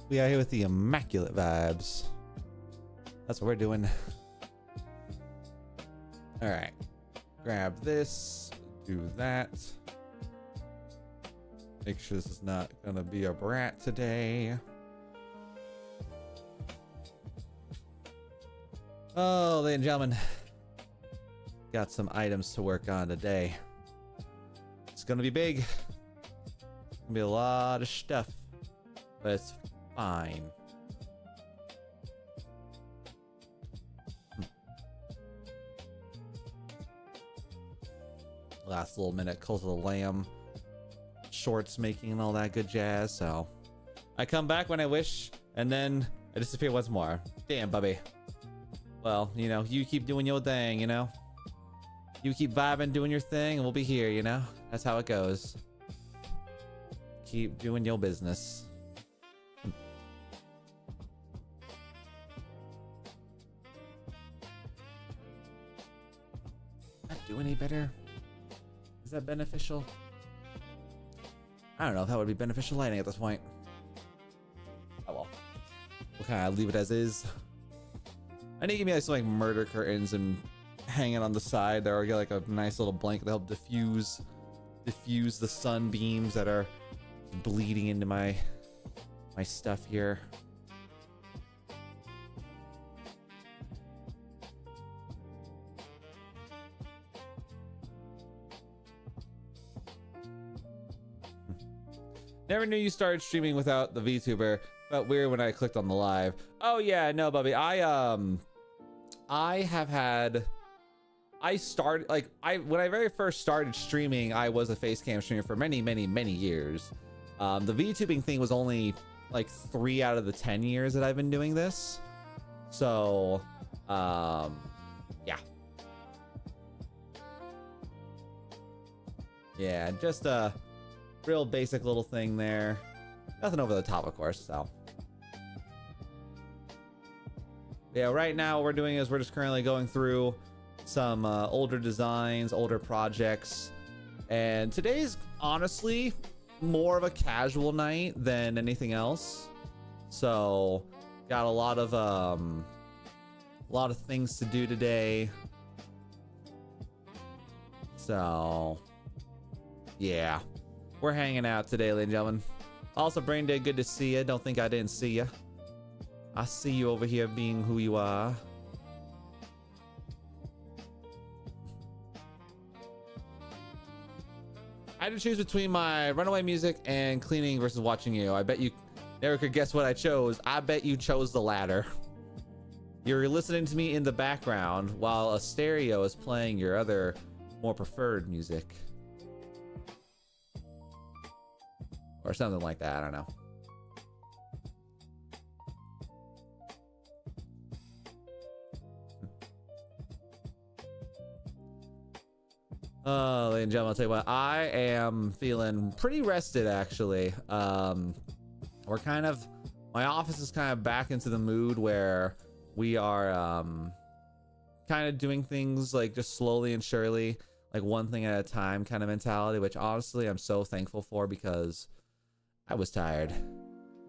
We are here with the immaculate vibes. That's what we're doing. All right, grab this, do that. Make sure this is not gonna be a brat today. Oh, ladies and gentlemen, got some items to work on today. It's gonna be big. It's gonna be a lot of stuff, but it's fine. Last little minute, Cult of the Lamb shorts making and all that good jazz. So I come back when I wish, and then I disappear once more. Damn, Bubby. Well, you know, you keep doing your thing, you know? You keep vibing, doing your thing, and we'll be here, you know? That's how it goes. Keep doing your business. Not do any better? Is that beneficial? I don't know if that would be beneficial lighting at this point. Oh well. We'll kind of leave it as is. I need to give me like some like murder curtains and hanging on the side there, or get like a nice little blanket to help diffuse the sunbeams that are bleeding into my stuff here. Never knew you started streaming without the VTuber. Felt weird when I clicked on the live. Oh yeah, no, Bubby. I have had. When I very first started streaming, I was a face cam streamer for many years. The VTubing thing was only like 3 out of the 10 years that I've been doing this. So, yeah. Yeah, just a real basic little thing there. Nothing over the top, of course, so. Yeah, right now what we're doing is we're just currently going through some older designs, older projects. And today's honestly more of a casual night than anything else. So, got a lot of things to do today. So, yeah. We're hanging out today, ladies and gentlemen. Also, Brain Dead, good to see you. Don't think I didn't see you. I see you over here being who you are. I had to choose between my runaway music and cleaning versus watching you. I bet you never could guess what I chose. I bet you chose the latter. You're listening to me in the background while a stereo is playing your other, more preferred music. Or something like that, I don't know. Oh, ladies and gentlemen, I'll tell you what, I am feeling pretty rested, actually. We're kind of, my office is kind of back into the mood where we are kind of doing things like just slowly and surely, like one thing at a time kind of mentality, which honestly I'm so thankful for because I was tired.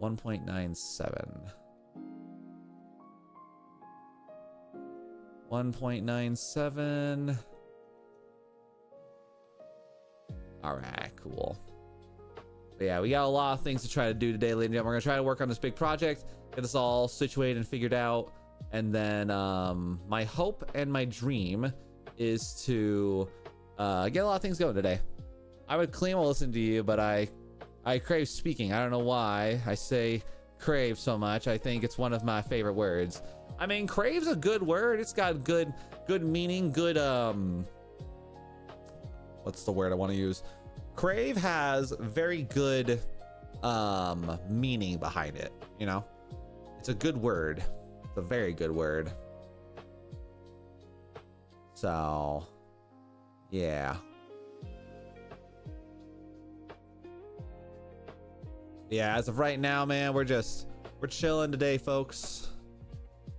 1.97. 1.97. All right, cool. But yeah, we got a lot of things to try to do today, ladies and gentlemen. We're gonna try to work on this big project, get this all situated and figured out, and then my hope and my dream is to get a lot of things going today. I would claim I'll listen to you, but I crave speaking. I don't know why I say crave so much. I think it's one of my favorite words. I mean, crave's a good word. It's got good meaning, good what's the word I want to use? Crave has very good meaning behind it, you know? It's a good word. It's a very good word. So, yeah. Yeah, as of right now, man, we're chilling today, folks.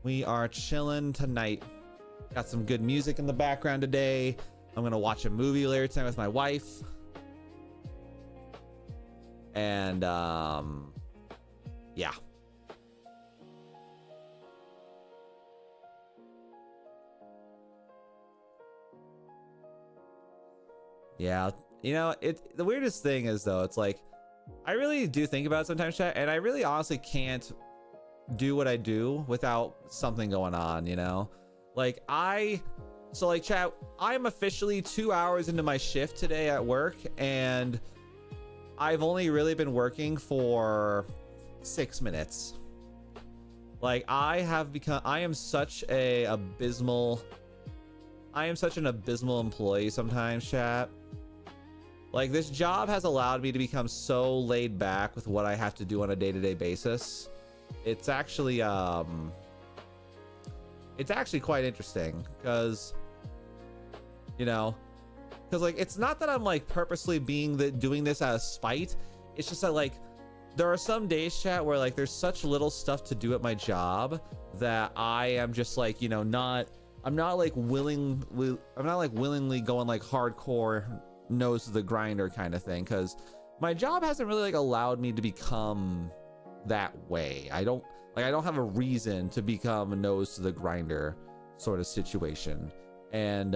We are chilling tonight. Got some good music in the background today. I'm gonna watch a movie later tonight with my wife. And yeah, Yeah, you know, the weirdest thing is though, it's like I really do think about it sometimes, chat, and I really honestly can't do what I do without something going on, you know? Like so like chat, I'm officially 2 hours into my shift today at work, and I've only really been working for 6 minutes. Like I am such an abysmal employee sometimes, chat. Like this job has allowed me to become so laid back with what I have to do on a day-to-day basis. It's actually quite interesting because, you know, because like it's not that I'm like purposely doing this out of spite. It's just that like there are some days, chat, where like there's such little stuff to do at my job that I am just like, you know, I'm not like willingly going like hardcore nose to the grinder kind of thing, because my job hasn't really like allowed me to become that way. I don't have a reason to become a nose to the grinder sort of situation, and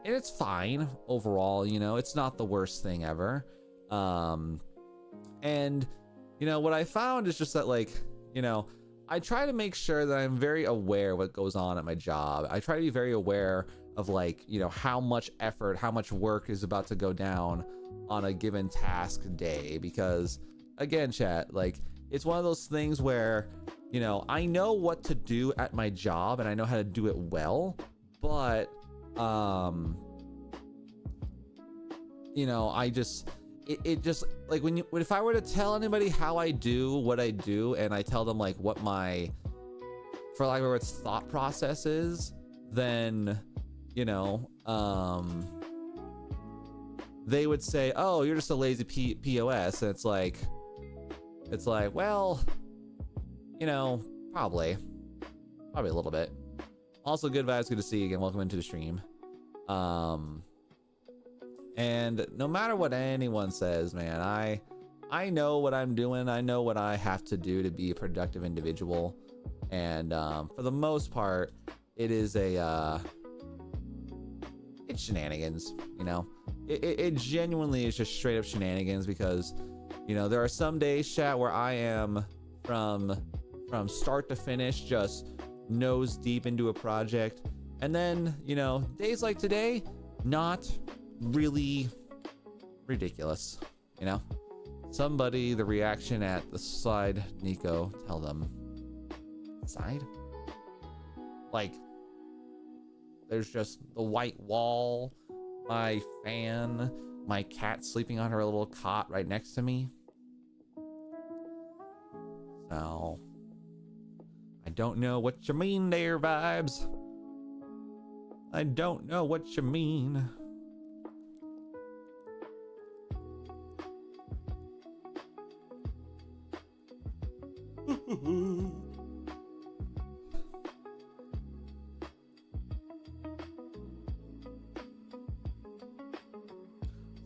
it's fine overall, you know. It's not the worst thing ever, and you know what I found is just that, like, you know, I try to make sure that I'm very aware of what goes on at my job. I try to be very aware of, like, you know, how much effort, how much work is about to go down on a given task day, because again, chat, like it's one of those things where, you know, I know what to do at my job and I know how to do it well, but you know, it just like if I were to tell anybody how I do what I do, and I tell them like what my, for lack of words, thought process is, then, you know, they would say, oh, you're just a lazy POS. And it's like, well, you know, probably a little bit. Also, good vibes, good to see you again. Welcome into the stream. And no matter what anyone says, man, I know what I'm doing. I know what I have to do to be a productive individual. And for the most part, it is it's shenanigans, you know. It genuinely is just straight up shenanigans, because, you know, there are some days, chat, where I am from start to finish just nose deep into a project, and then, you know, days like today, not really ridiculous, you know. Somebody, the reaction at the side, Nico, tell them side, like there's just the white wall, my fan, my cat sleeping on her little cot right next to me. So I don't know what you mean there, vibes. I don't know what you mean.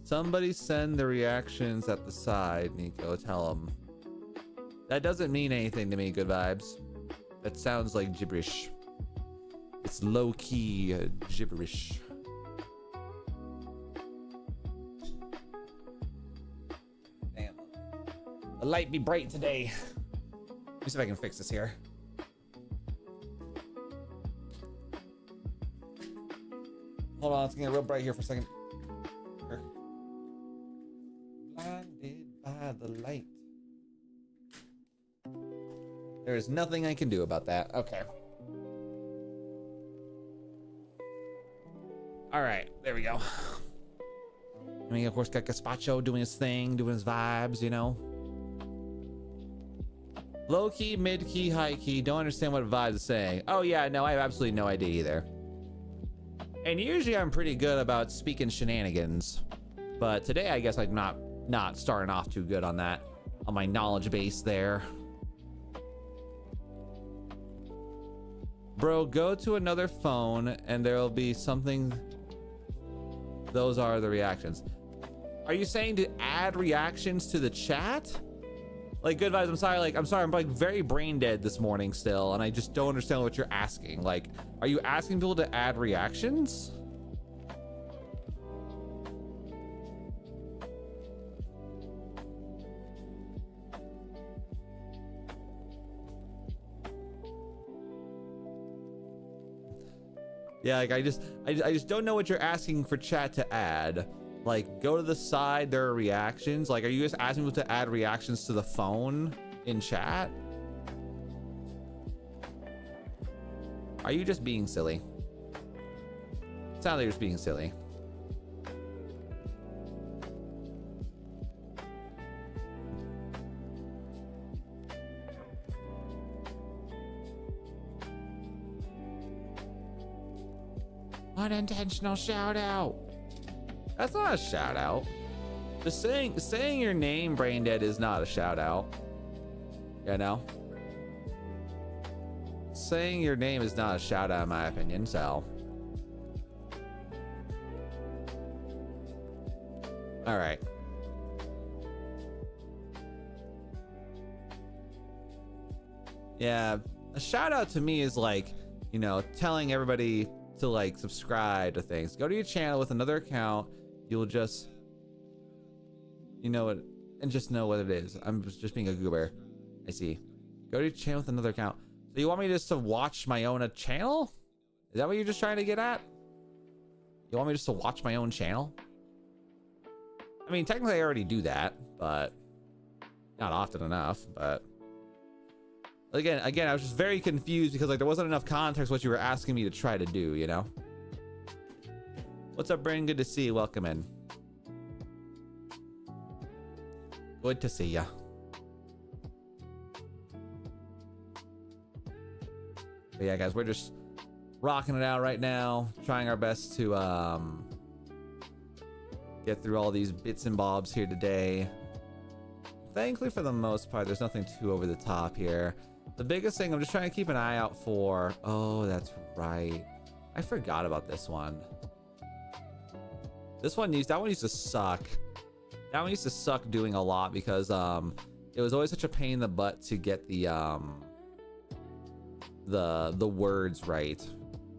Somebody send the reactions at the side, Nico. Tell them. That doesn't mean anything to me, good vibes. That sounds like gibberish. It's low-key gibberish. Damn. The light be bright today. Let me see if I can fix this here. Hold on, it's gonna get real bright here for a second. Blinded by the light. There is nothing I can do about that. Okay. All right, there we go. I mean, of course, got Gaspacho doing his thing, doing his vibes, you know. Low key, mid key, high key. Don't understand what vibes is saying. Oh yeah, no, I have absolutely no idea either. And usually I'm pretty good about speaking shenanigans, but today I guess I'm not starting off too good on that, on my knowledge base there. Bro, go to another phone and there'll be something. Those are the reactions. Are you saying to add reactions to the chat? Like, good vibes, I'm sorry, I'm like very brain dead this morning still, and I just don't understand what you're asking. Like, are you asking people to add reactions? Yeah, like I just don't know what you're asking for chat to add. Like, go to the side, there are reactions. Like, are you just asking people to add reactions to the phone in chat? Are you just being silly? Sounds like you're just being silly. Unintentional shout out. That's not a shout out. Just saying your name, brain dead, is not a shout out. You know? Saying your name is not a shout out in my opinion, so. All right. Yeah, a shout out to me is like, you know, telling everybody to like subscribe to things. Go to your channel with another account. You'll just, you know it, and just know what it is. I'm just being a goober. I see. Go to your channel with another account. So you want me just to watch my own channel? Is that what you're just trying to get at? You want me just to watch my own channel? I mean, technically I already do that, but not often enough, but again, I was just very confused because like there wasn't enough context what you were asking me to try to do, you know? What's up, Brain? Good to see you. Welcome in. Good to see ya. But yeah, guys, we're just rocking it out right now, trying our best to get through all these bits and bobs here today. Thankfully, for the most part, there's nothing too over the top here. The biggest thing I'm just trying to keep an eye out for. Oh, that's right. I forgot about this one. That one used to suck. That one used to suck doing a lot because it was always such a pain in the butt to get the words right.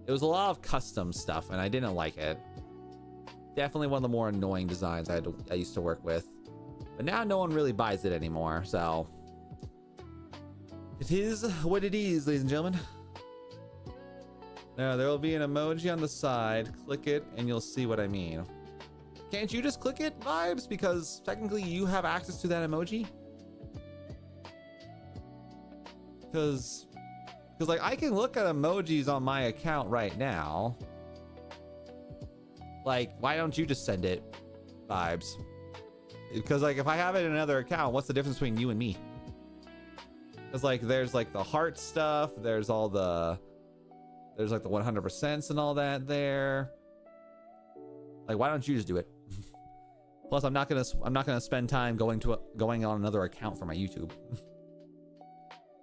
It was a lot of custom stuff and I didn't like it. Definitely one of the more annoying designs I used to work with. But now no one really buys it anymore, so it is what it is, ladies and gentlemen. Now there will be an emoji on the side. Click it and you'll see what I mean. Can't you just click it, Vibes? Because technically you have access to that emoji. Because like I can look at emojis on my account right now. Like, why don't you just send it, Vibes? Because like if I have it in another account, what's the difference between you and me? Because like there's like the heart stuff, there's like the 100% and all that there. Like, why don't you just do it? Plus, I'm not gonna spend time going on another account for my YouTube.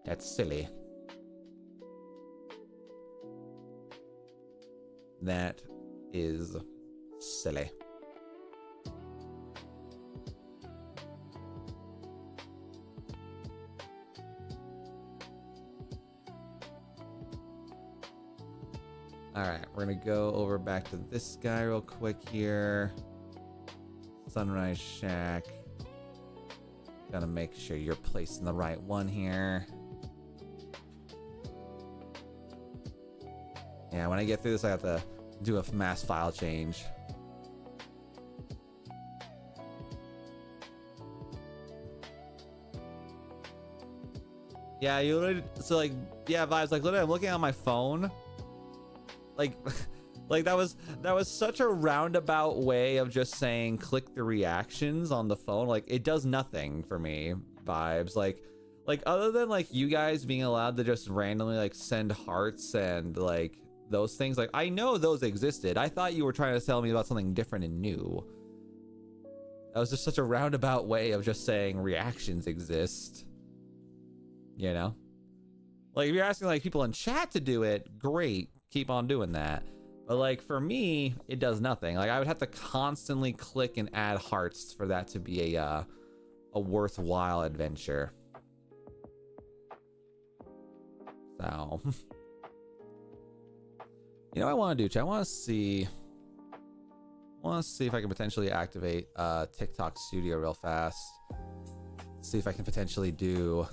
That's silly. That is silly. All right, we're gonna go over back to this guy real quick here. Sunrise Shack. Gotta make sure you're placing the right one here. Yeah, when I get through this, I have to do a mass file change. Yeah, you literally, so like, yeah, Vibes, like literally I'm looking on my phone. Like that was such a roundabout way of just saying click the reactions on the phone. Like it does nothing for me, Vibes. Like other than like you guys being allowed to just randomly like send hearts and like those things, like I know those existed. I thought you were trying to tell me about something different and new. That was just such a roundabout way of just saying reactions exist. You know? Like if you're asking like people in chat to do it, great. Keep on doing that. But like for me, it does nothing. Like I would have to constantly click and add hearts for that to be a worthwhile adventure. So you know what I want to do, chat? I want to see if I can potentially activate TikTok Studio real fast. See if I can potentially do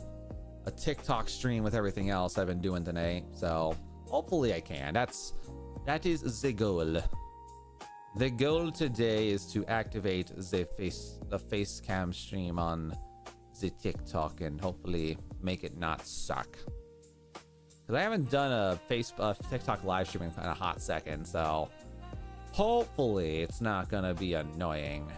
a TikTok stream with everything else I've been doing today. So hopefully I can. That's That is the goal. The goal today is to activate the face cam stream on the TikTok and hopefully make it not suck. Because I haven't done a TikTok live stream in a hot second, so hopefully it's not gonna be annoying.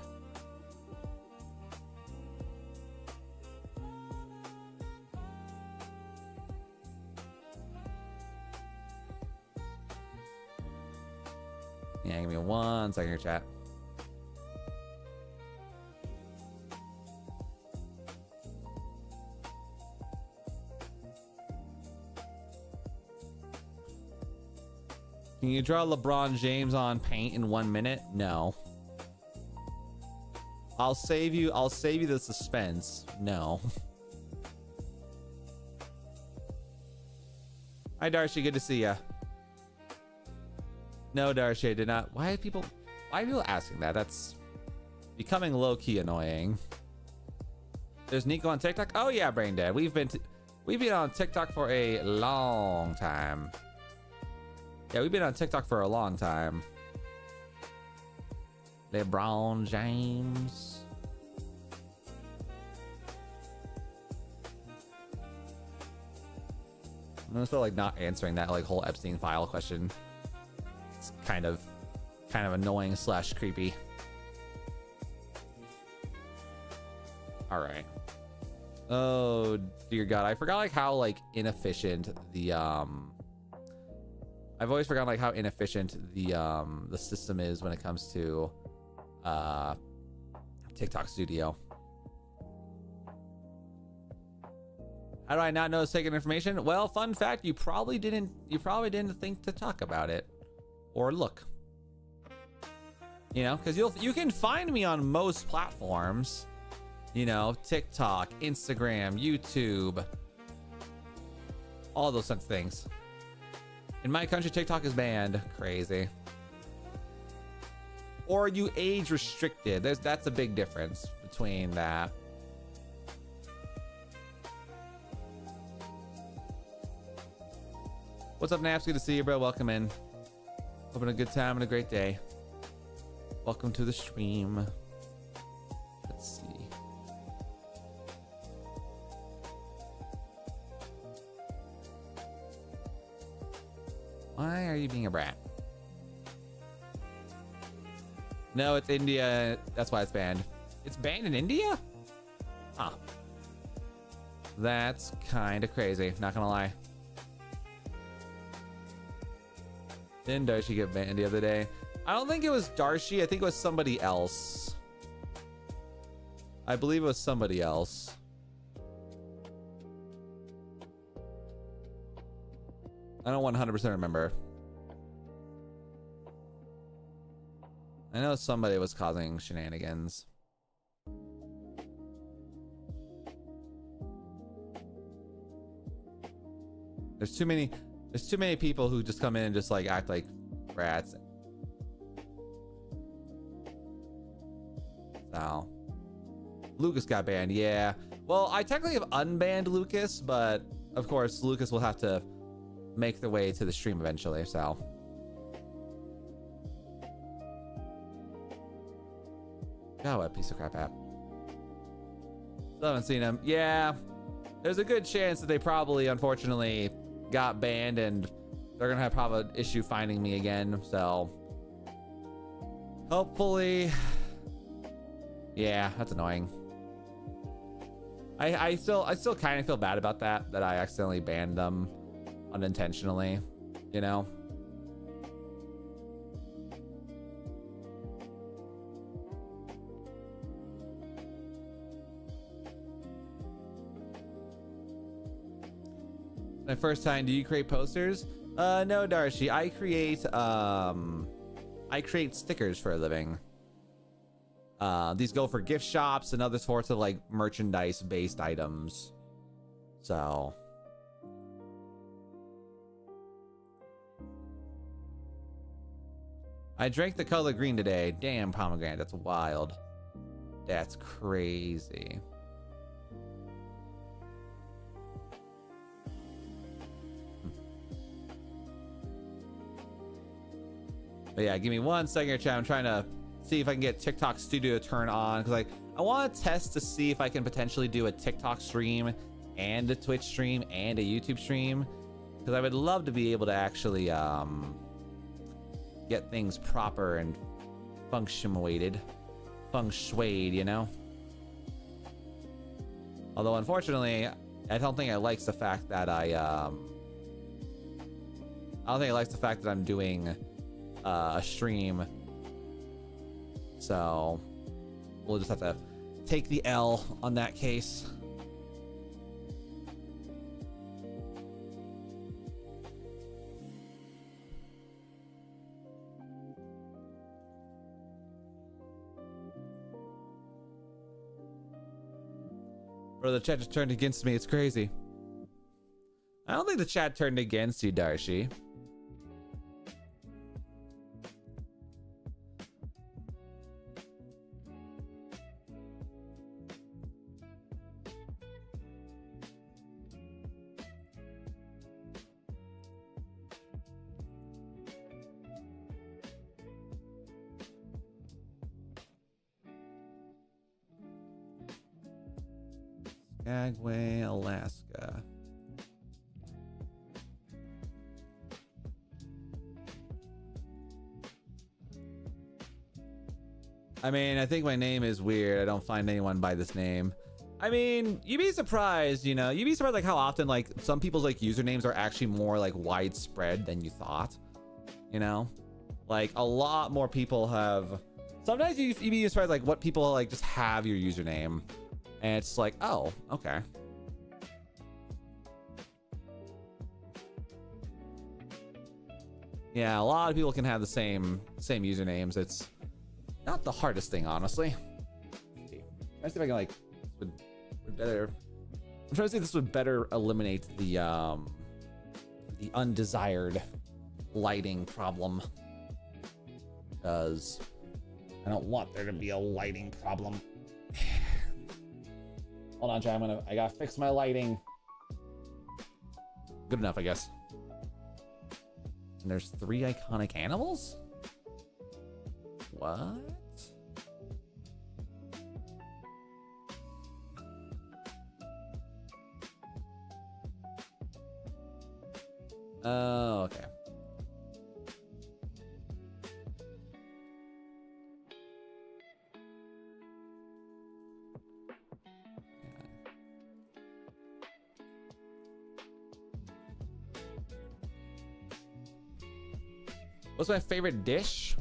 Yeah, give me 1 second here, chat. Can you draw LeBron James on paint in 1 minute? No. I'll save you the suspense. No. Hi Darcy, good to see ya. No, Darcy, I did not. Why are people asking that? That's becoming low-key annoying. There's Nico on TikTok. Oh yeah, Brain Dead. We've been on TikTok for a long time. Yeah, we've been on TikTok for a long time. LeBron James. I'm still like not answering that like whole Epstein file question. It's kind of annoying / creepy. All right. Oh dear God, I forgot like how like inefficient the I've always forgotten like how inefficient the system is when it comes to TikTok Studio. How do I not know it's taking information? Well, fun fact, you probably didn't think to talk about it or look. You know, because you can find me on most platforms. You know, TikTok, Instagram, YouTube, all those sorts of things. In my country, TikTok is banned. Crazy. Or you age restricted. That's a big difference between that. What's up, Naps? Good to see you, bro. Welcome in. Hoping a good time and a great day. Welcome to the stream. Let's see. Why are you being a brat? No, it's India. That's why it's banned. It's banned in India? Huh. That's kind of crazy. Not gonna lie. Didn't Darcy get banned the other day? I don't think it was Darcy. I think it was somebody else. I believe it was somebody else. I don't 100% remember. I know somebody was causing shenanigans. There's too many people who just come in and just like act like brats. So Lucas got banned. Yeah. Well, I technically have unbanned Lucas, but of course Lucas will have to make the way to the stream eventually. So God, what a piece of crap app. Still haven't seen him. Yeah. There's a good chance that they probably, unfortunately, got banned and they're gonna have probably an issue finding me again. So hopefully, yeah, that's annoying. I still kind of feel bad about that I accidentally banned them unintentionally, you know. My first time. Do you create posters? No, Darcy. I create stickers for a living. These go for gift shops and other sorts of like merchandise based items. So I drank the color green today. Damn, pomegranate. That's wild. That's crazy. But yeah, give me 1 second here, chat. I'm trying to see if I can get TikTok Studio to turn on, because like I want to test to see if I can potentially do a TikTok stream and a Twitch stream and a YouTube stream, because I would love to be able to actually get things proper and feng shuied, you know. Although unfortunately, I don't think it likes the fact that I don't think it likes the fact that I'm doing a stream. So we'll just have to take the L on that case. Bro, the chat just turned against me. It's crazy. I don't think the chat turned against you, Darcy. Skagway, Alaska. I mean, I think my name is weird. I don't find anyone by this name. I mean, you'd be surprised, you know, you'd be surprised like how often like some people's like usernames are actually more like widespread than you thought, you know, like a lot more people have. Sometimes you'd be surprised like what people like just have your username. And it's like, oh, okay. Yeah, a lot of people can have the same usernames. It's not the hardest thing, honestly. Let's see if I can like would better. I'm trying to see if this would better eliminate the undesired lighting problem, because I don't want there to be a lighting problem. Hold on, chat. I gotta fix my lighting. Good enough, I guess. And there's 3 iconic animals? What? Oh, okay. What's my favorite dish?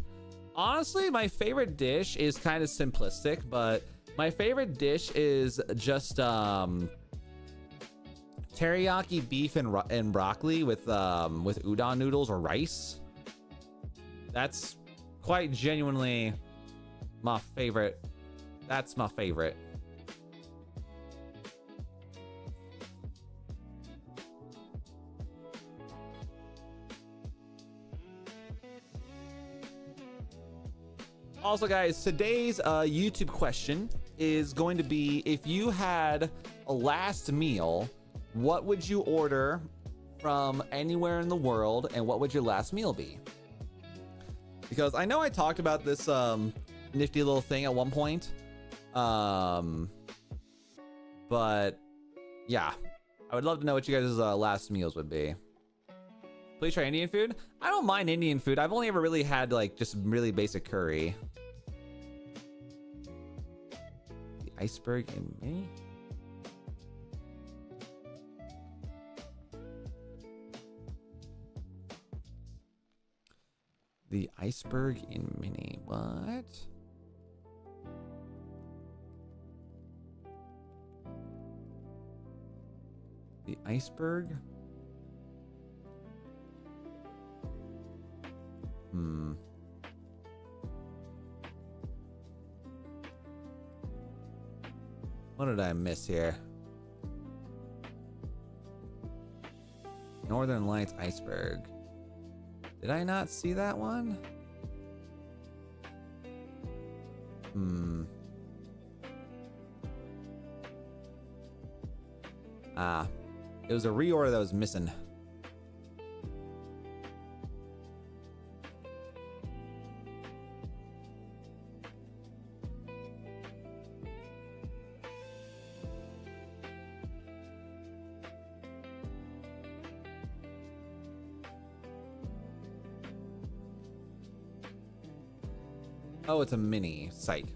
Honestly, my favorite dish is kind of simplistic, but my favorite dish is just teriyaki beef and broccoli with udon noodles or rice. That's quite genuinely my favorite. That's my favorite. Also, guys, today's YouTube question is going to be, if you had a last meal, what would you order from anywhere in the world, and what would your last meal be? Because I know I talked about this nifty little thing at one point, but yeah, I would love to know what you guys' last meals would be. Please try Indian food. I don't mind Indian food. I've only ever really had like just really basic curry. The iceberg in mini. The iceberg in mini. What? The iceberg? What did I miss here? Northern Lights iceberg. Did I not see that one? Ah, it was a reorder that was missing. Oh, it's a mini site.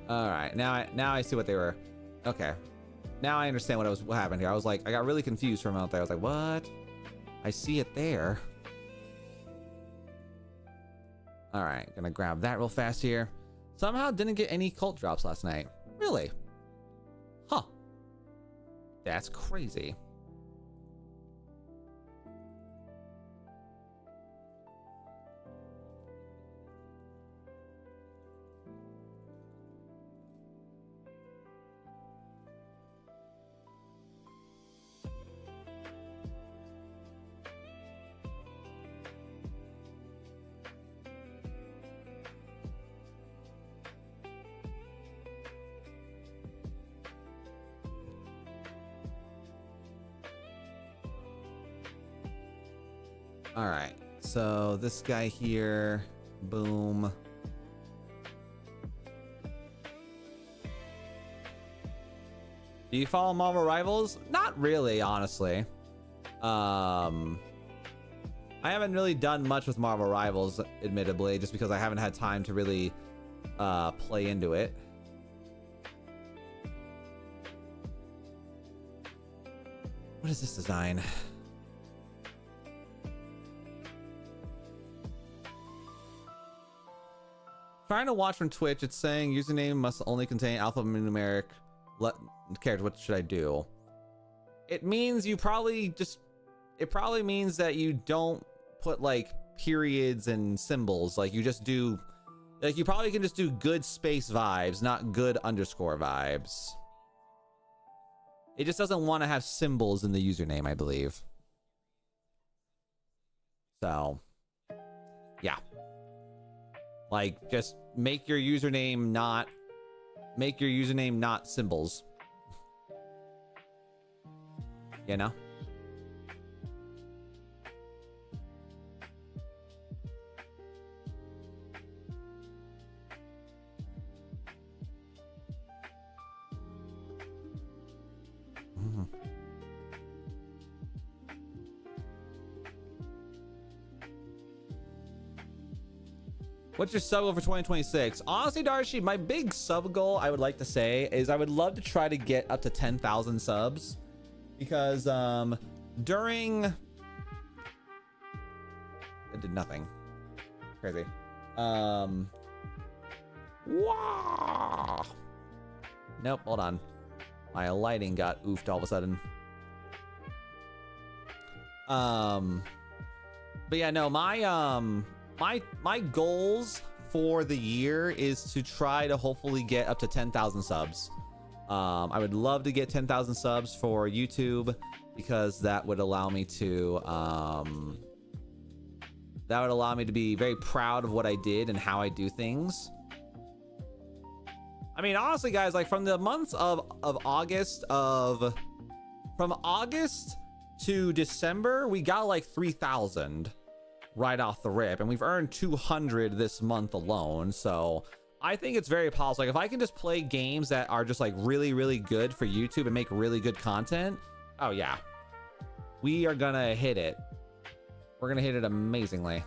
All right, now I see what they were. Okay, now I understand what happened here. I was like, I got really confused for a moment there. I was like, what? I see it there. All right, gonna grab that real fast here. Somehow didn't get any cult drops last night. Really? Huh. That's crazy. All right, so this guy here, boom. Do you follow Marvel Rivals? Not really, honestly. I haven't really done much with Marvel Rivals, admittedly, just because I haven't had time to really play into it. What is this design? Trying to watch from Twitch, it's saying username must only contain alphanumeric characters. What should I do? It means you probably just, it probably means that you don't put like periods and symbols. Like you just do, like you probably can just do good space vibes, not good underscore vibes. It just doesn't want to have symbols in the username, I believe. So, yeah. Like, just make your username not symbols. You know? What's your sub goal for 2026? Honestly, Darshi, my big sub goal, I would like to say, is I would love to try to get up to 10,000 subs. Because, during... It did nothing. Crazy. Wow! Nope, hold on. My lighting got oofed all of a sudden. But yeah, no, my goals for the year is to try to hopefully get up to 10,000 subs. I would love to get 10,000 subs for YouTube because that would allow me to be very proud of what I did and how I do things. I mean, honestly, guys, like from the months of August from August to December, we got like 3,000 right off the rip, and we've earned 200 this month alone. So I think it's very possible. Like if I can just play games that are just like really, really good for YouTube and make really good content, oh yeah, we are gonna hit it. We're gonna hit it amazingly.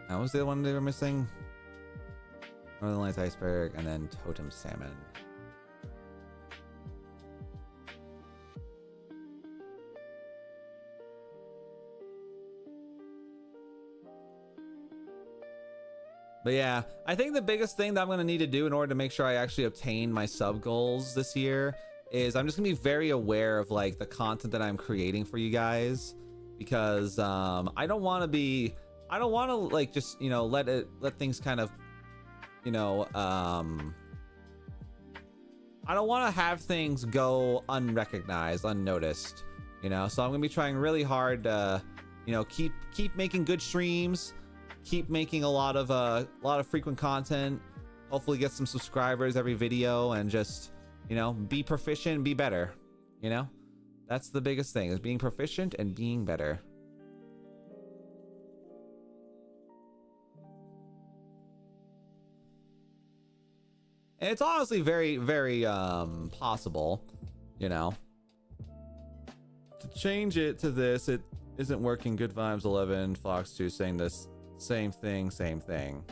That was the one they were missing. Northern Lights Iceberg and then Totem Salmon. But yeah, I think the biggest thing that I'm going to need to do in order to make sure I actually obtain my sub goals this year is I'm just going to be very aware of like the content that I'm creating for you guys, because I don't want to like just, you know, let things kind of, you know, I don't want to have things go unrecognized, unnoticed, you know. So I'm gonna be trying really hard to, you know, keep making good streams, keep making a lot of frequent content, hopefully get some subscribers every video, and just, you know, be proficient, be better. You know, that's the biggest thing, is being proficient and being better. And it's honestly very, very possible, you know. To change it to this, it isn't working. Good Vibes 11, Fox 2 saying this same thing, same thing.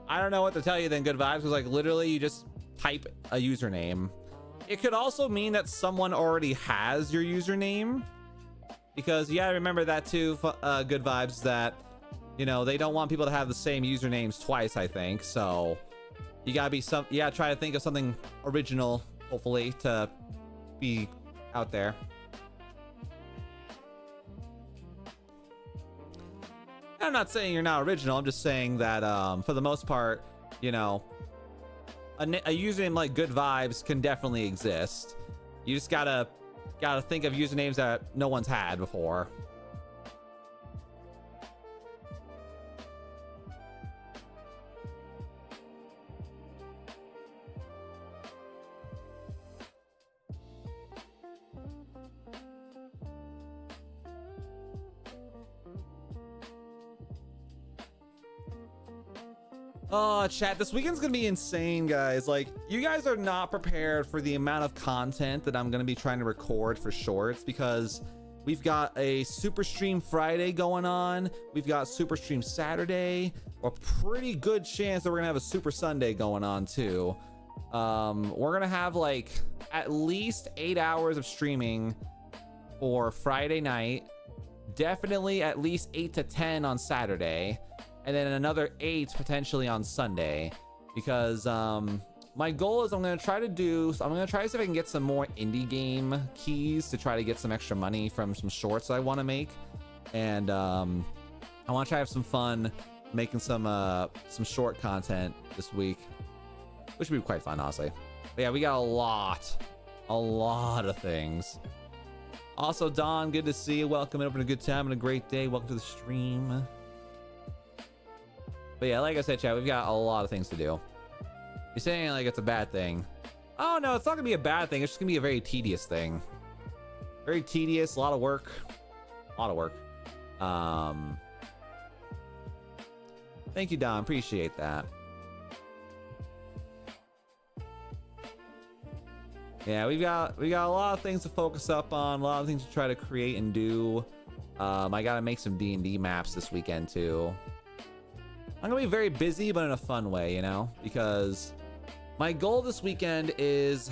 I don't know what to tell you then, Good Vibes, because like literally you just type a username. It could also mean that someone already has your username, because you gotta remember that too, Good Vibes, that, you know, they don't want people to have the same usernames twice, I think. So you gotta try to think of something original, hopefully, to be out there. I'm not saying you're not original. I'm just saying that for the most part, you know, a username like Good Vibes can definitely exist. You just gotta think of usernames that no one's had before. Oh, chat, this weekend's gonna be insane, guys. Like, you guys are not prepared for the amount of content that I'm gonna be trying to record for shorts, because we've got a Super Stream Friday going on. We've got Super Stream Saturday. A pretty good chance that we're gonna have a Super Sunday going on too. We're gonna have like at least 8 hours of streaming for Friday night. Definitely at least 8 to 10 on Saturday. And then another 8 potentially on Sunday, because my goal is I'm gonna try to see if I can get some more indie game keys to try to get some extra money from some shorts that I want to make, and I want to try to have some fun making some short content this week, which would be quite fun, honestly. But yeah, we got a lot of things. Also, Don, good to see you. Welcome, having a good time and a great day. Welcome to the stream. But yeah, like I said, chat, we've got a lot of things to do. You're saying like it's a bad thing. Oh no, it's not gonna be a bad thing. It's just gonna be a very tedious thing. Very tedious, a lot of work. Thank you, Don. Appreciate that. Yeah, we got a lot of things to focus up on, a lot of things to try to create and do. I gotta make some D&D maps this weekend too. I'm gonna be very busy, but in a fun way, you know, because my goal this weekend is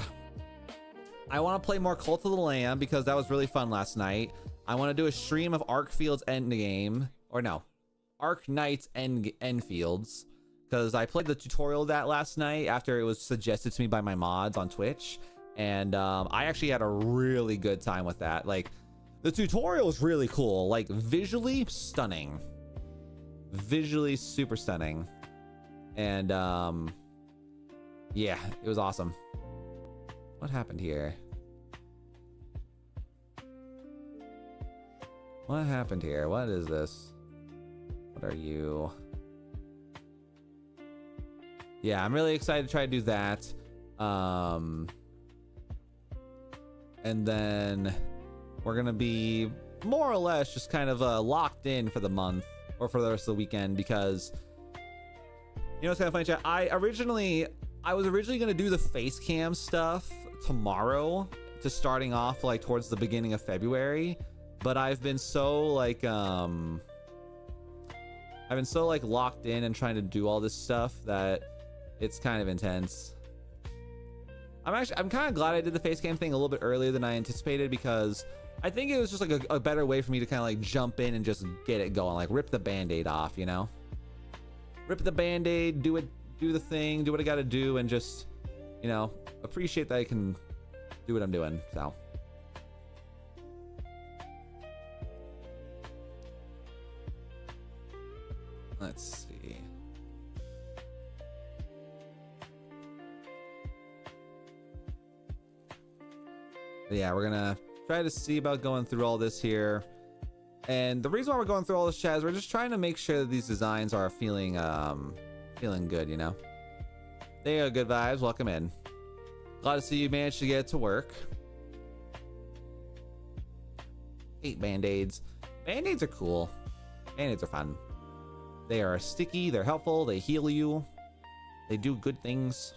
I want to play more Cult of the Lamb, because that was really fun last night. I want to do a stream of Arkfield's Endgame, or no, Arknight's Endfields, because I played the tutorial of that last night after it was suggested to me by my mods on Twitch, and I actually had a really good time with that. Like, the tutorial was really cool, like visually stunning. Visually super stunning, and yeah, it was awesome. What happened here? What happened here? What is this? What are you? Yeah, I'm really excited to try to do that. And then we're gonna be more or less just kind of locked in for the month, or for the rest of the weekend, because, you know, it's kind of funny, chat. I was originally going to do the face cam stuff tomorrow, to starting off like towards the beginning of February, but I've been so like locked in and trying to do all this stuff that it's kind of intense. I'm kind of glad I did the face cam thing a little bit earlier than I anticipated, because I think it was just like a better way for me to kind of like jump in and just get it going, like rip the band-aid off, you know? Rip the band-aid, do the thing, do what I gotta do, and just, you know, appreciate that I can do what I'm doing, so. Let's see. But yeah, we're gonna try to see about going through all this here, and the reason why we're going through all this, chat, is we're just trying to make sure that these designs are feeling good, you know. There you go, Good Vibes, welcome in. Glad to see you managed to get it to work. 8 band-aids. Band-aids are cool. Band-aids are fun. They are sticky, they're helpful, they heal you, they do good things.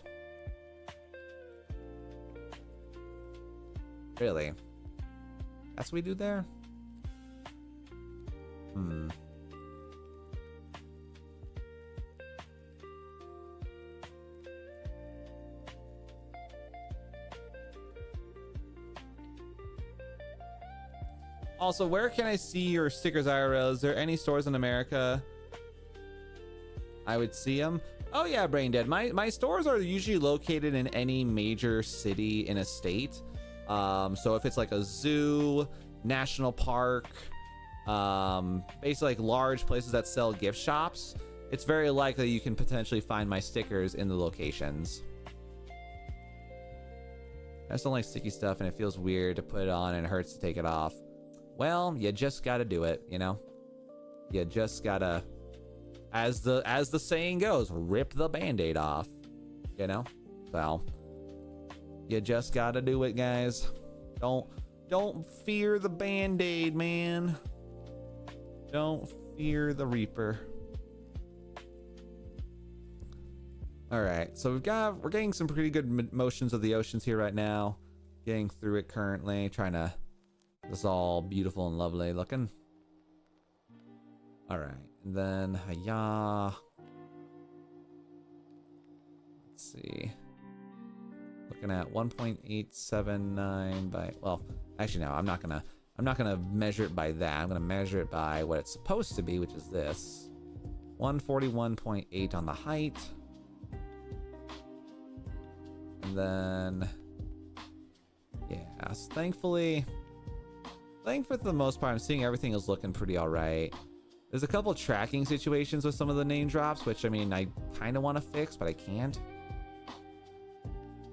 Really? That's what we do there? Also, where can I see your stickers IRL? Is there any stores in America I would see them? Oh yeah, Brain Dead. My stores are usually located in any major city in a state. So if it's like a zoo, national park, basically like large places that sell gift shops, it's very likely you can potentially find my stickers in the locations. I just don't like sticky stuff, and it feels weird to put it on and it hurts to take it off. Well, you just gotta do it, you know? You just gotta, as the saying goes, rip the band-aid off, you know? So, you just gotta do it, guys. Don't fear the band-aid, man. Don't fear the Reaper. All right, so we're getting some pretty good motions of the oceans here right now. Getting through it currently, trying to. This is all beautiful and lovely looking. All right, and then hiya. Let's see. Looking at 1.879 by, well, actually no, I'm not gonna measure it by that. I'm gonna measure it by what it's supposed to be, which is this. 141.8 on the height. And then, yeah, so thankfully for the most part, I'm seeing everything is looking pretty all right. There's a couple tracking situations with some of the name drops, which, I mean, I kind of want to fix, but I can't.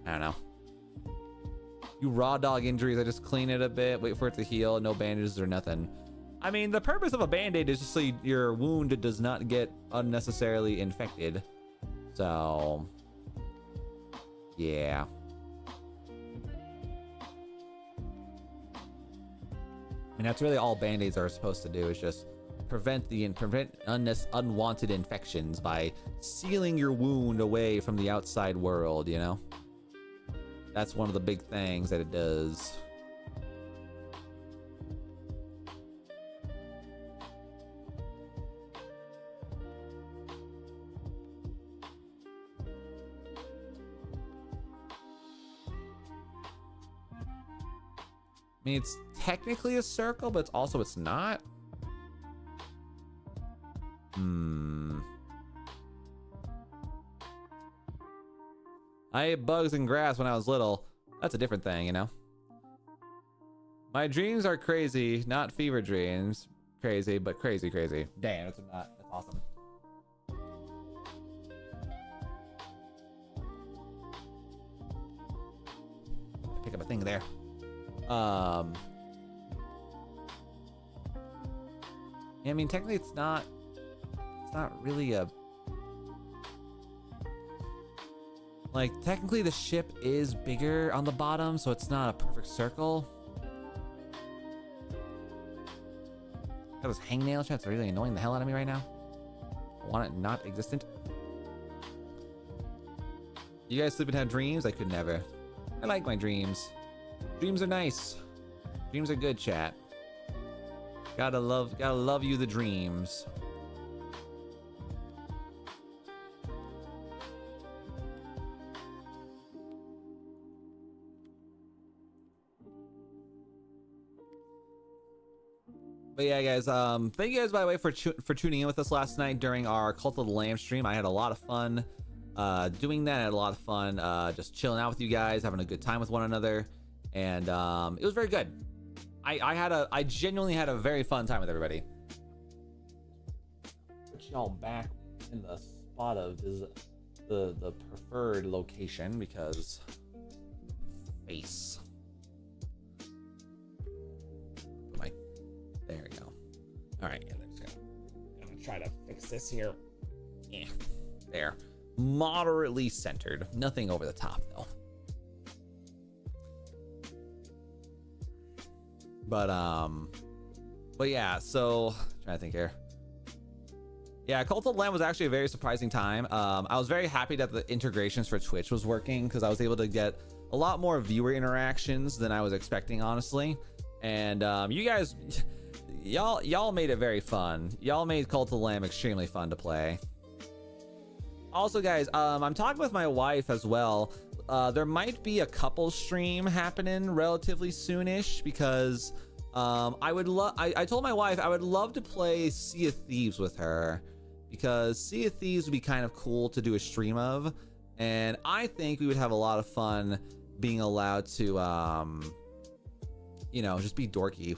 I don't know. You raw dog injuries, I just clean it a bit, wait for it to heal, no bandages or nothing. I mean, the purpose of a band-aid is just so your wound does not get unnecessarily infected. So, yeah. I mean, that's really all band-aids are supposed to do, is just prevent unwanted infections by sealing your wound away from the outside world, you know? That's one of the big things that it does. I mean, it's technically a circle, but it's not. I ate bugs and grass when I was little. That's a different thing, you know? My dreams are crazy, not fever dreams. Crazy, but crazy, crazy. Damn, that's awesome. Pick up a thing there. Yeah, I mean, technically it's not really a, like, technically the ship is bigger on the bottom, so it's not a perfect circle. Got this hangnail chat that's really annoying the hell out of me right now. I want it not existent. You guys sleep and have dreams? I could never. I like my dreams. Dreams are nice. Dreams are good, chat. Gotta love you the dreams. But yeah, guys, thank you guys, by the way, for tuning in with us last night during our Cult of the Lamb stream. I had a lot of fun doing that. I had a lot of fun just chilling out with you guys, having a good time with one another, and it was very good. I genuinely had a very fun time with everybody. Put y'all back in the spot of the preferred location, because face. There we go. All right, I'm gonna try to fix this here. Yeah, there. Moderately centered. Nothing over the top though. But yeah. So trying to think here. Yeah, Cult of Lamb was actually a very surprising time. I was very happy that the integrations for Twitch was working because I was able to get a lot more viewer interactions than I was expecting, honestly. And you guys, y'all made it very fun. Y'all made Cult of Lamb extremely fun to play. Also, guys, I'm talking with my wife as well. There might be a couple stream happening relatively soonish because I told my wife I would love to play Sea of Thieves with her because Sea of Thieves would be kind of cool to do a stream of, and I think we would have a lot of fun being allowed to you know, just be dorky.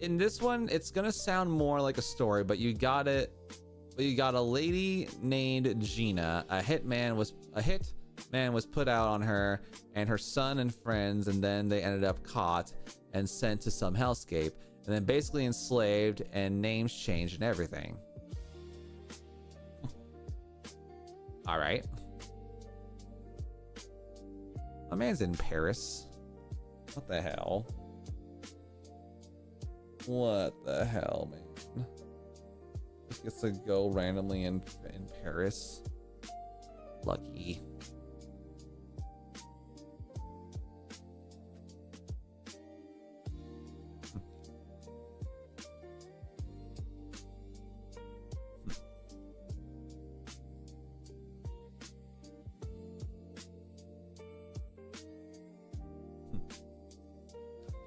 In this one, it's gonna sound more like a story, but you got it. You got a lady named Gina. A hitman was put out on her and her son and friends, and then they ended up caught and sent to some hellscape, and then basically enslaved, and names changed and everything. All right. My man's in Paris. What the hell? What the hell, man? Just gets to go randomly in Paris. Lucky.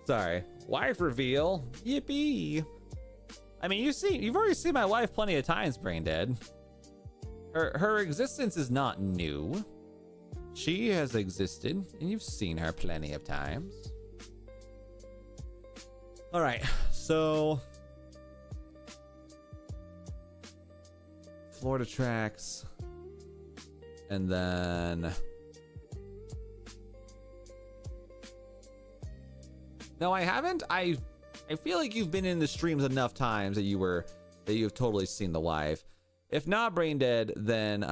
Sorry. Wife reveal. Yippee. I mean, you've already seen my wife plenty of times, Brain Dead. Her existence is not new. She has existed, and you've seen her plenty of times. All right, so Florida tracks, and then no, I haven't. I feel like you've been in the streams enough times that you've totally seen the wife. If not Brain Dead, then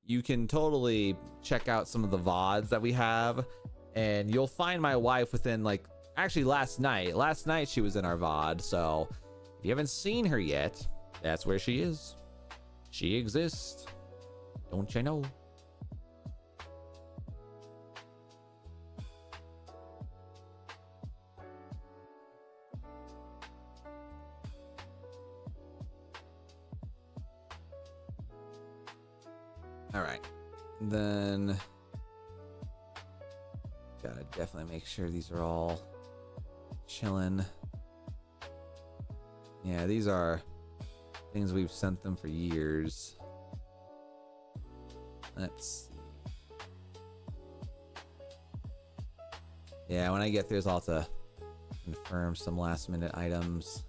you can totally check out some of the VODs that we have, and you'll find my wife within, like, actually last night she was in our VOD. So if you haven't seen her yet, that's where she is. She exists. Don't you know? All right, then gotta definitely make sure these are all chilling. Yeah, these are things we've sent them for years. Let's see. Yeah, when I get through, I'll have to confirm some last minute items.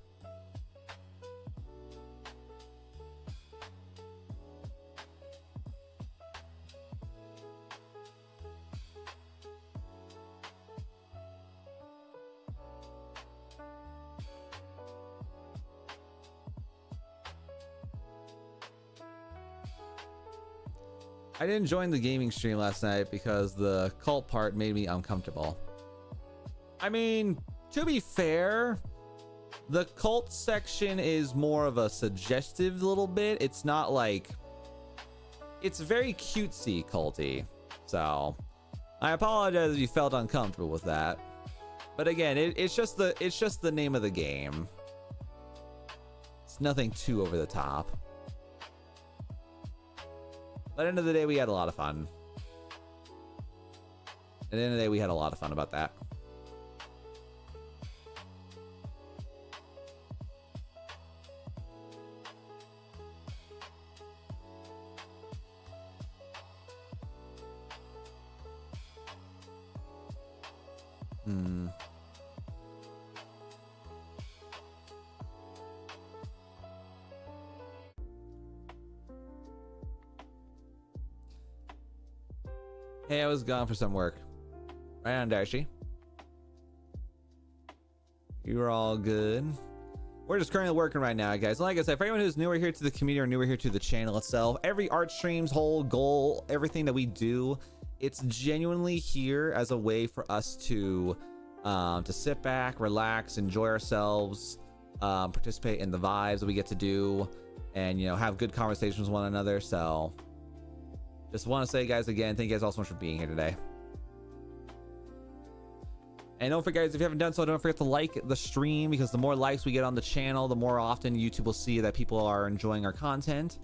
I didn't join the gaming stream last night because the cult part made me uncomfortable. I mean, to be fair, the cult section is more of a suggestive little bit. It's not like, it's very cutesy culty. So I apologize if you felt uncomfortable with that. But again, it's just the name of the game. It's nothing too over the top. But at the end of the day, we had a lot of fun. At the end of the day, we had a lot of fun about that. Hey, I was gone for some work. Right on, Darcy. You were all good. We're just currently working right now, guys. Like I said, for anyone who's newer here to the community or newer here to the channel itself, every art stream's whole goal, everything that we do it's genuinely here as a way for us to sit back, relax, enjoy ourselves, participate in the vibes that we get to do, and, you know, have good conversations with one another. So just want to say, guys, again, thank you guys all so much for being here today. And don't forget, guys, if you haven't done so, don't forget to like the stream, because the more likes we get on the channel, the more often YouTube will see that people are enjoying our content.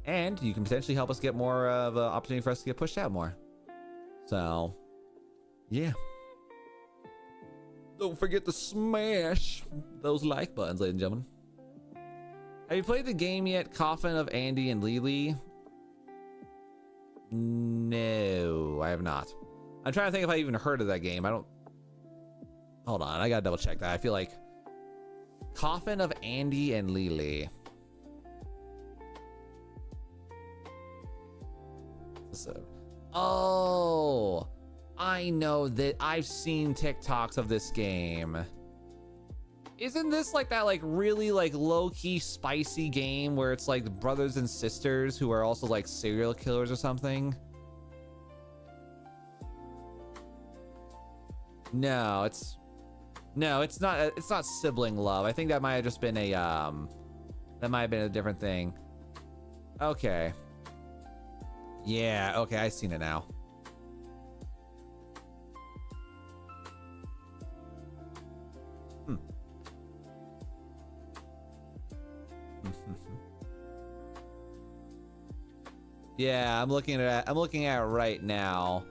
And you can potentially help us get more of an opportunity for us to get pushed out more. So, yeah. Don't forget to smash those like buttons, ladies and gentlemen. Have you played the game yet, Coffin of Andy and Lily? No, I have not. I'm trying to think if I even heard of that game. I don't... Hold on, I gotta double check that. I feel like Coffin of Andy and Lily. So, oh, I know that I've seen TikToks of this game. Isn't this like that, like really like low-key spicy game where it's like brothers and sisters who are also like serial killers or something? No, it's not. It's not sibling love. I think that might have just been a that might have been a different thing. Okay. Yeah, okay, I've seen it now. Yeah, I'm looking at it right now.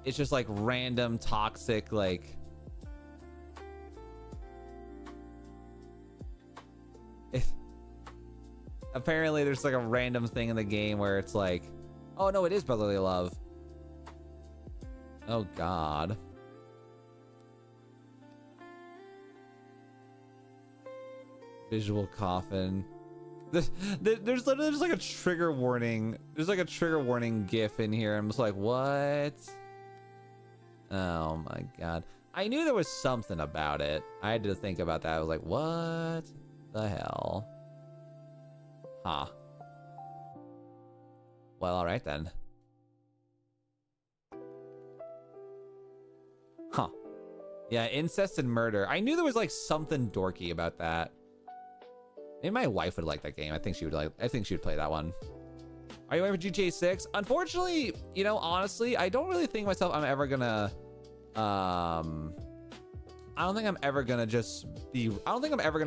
It's just like random toxic, like apparently there's like a random thing in the game where it's like, oh no, it is brotherly love. Oh god. Visual coffin. There's literally just like a trigger warning. There's like a trigger warning GIF in here. I'm just like, what? Oh my god. I knew there was something about it. I had to think about that. I was like, what the hell? Huh. Well, alright then. Huh. Yeah, incest and murder. I knew there was like something dorky about that. Maybe my wife would like that game. I think she would play that one. Are you waiting for GTA 6? Unfortunately, you know, honestly, I don't really think myself I'm ever gonna I don't think I'm ever gonna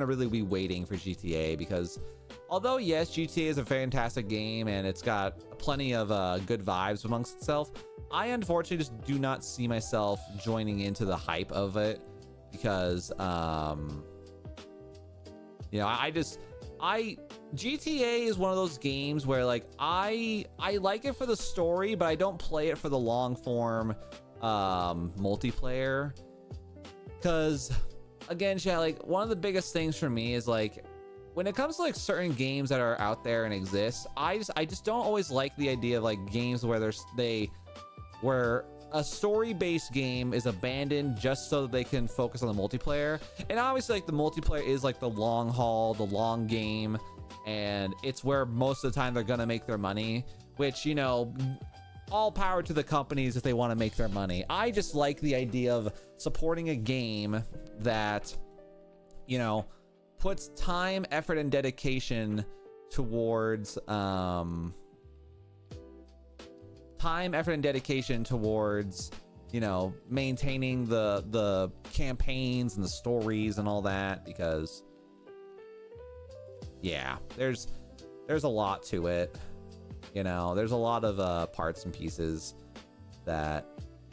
really be waiting for GTA, because although yes, GTA is a fantastic game and it's got plenty of good vibes amongst itself, I unfortunately just do not see myself joining into the hype of it, because you know, GTA is one of those games where like I like it for the story, but I don't play it for the long form multiplayer. Because again, chat, like one of the biggest things for me is like when it comes to like certain games that are out there and exist, I just don't always like the idea of like games where where a story-based game is abandoned just so that they can focus on the multiplayer. And obviously like the multiplayer is like the long haul, the long game, and it's where most of the time they're gonna make their money, which, you know, all power to the companies if they want to make their money. I just like the idea of supporting a game that, you know, puts time, effort, and dedication towards you know, maintaining the campaigns and the stories and all that, because yeah, there's a lot to it. You know, there's a lot of parts and pieces that,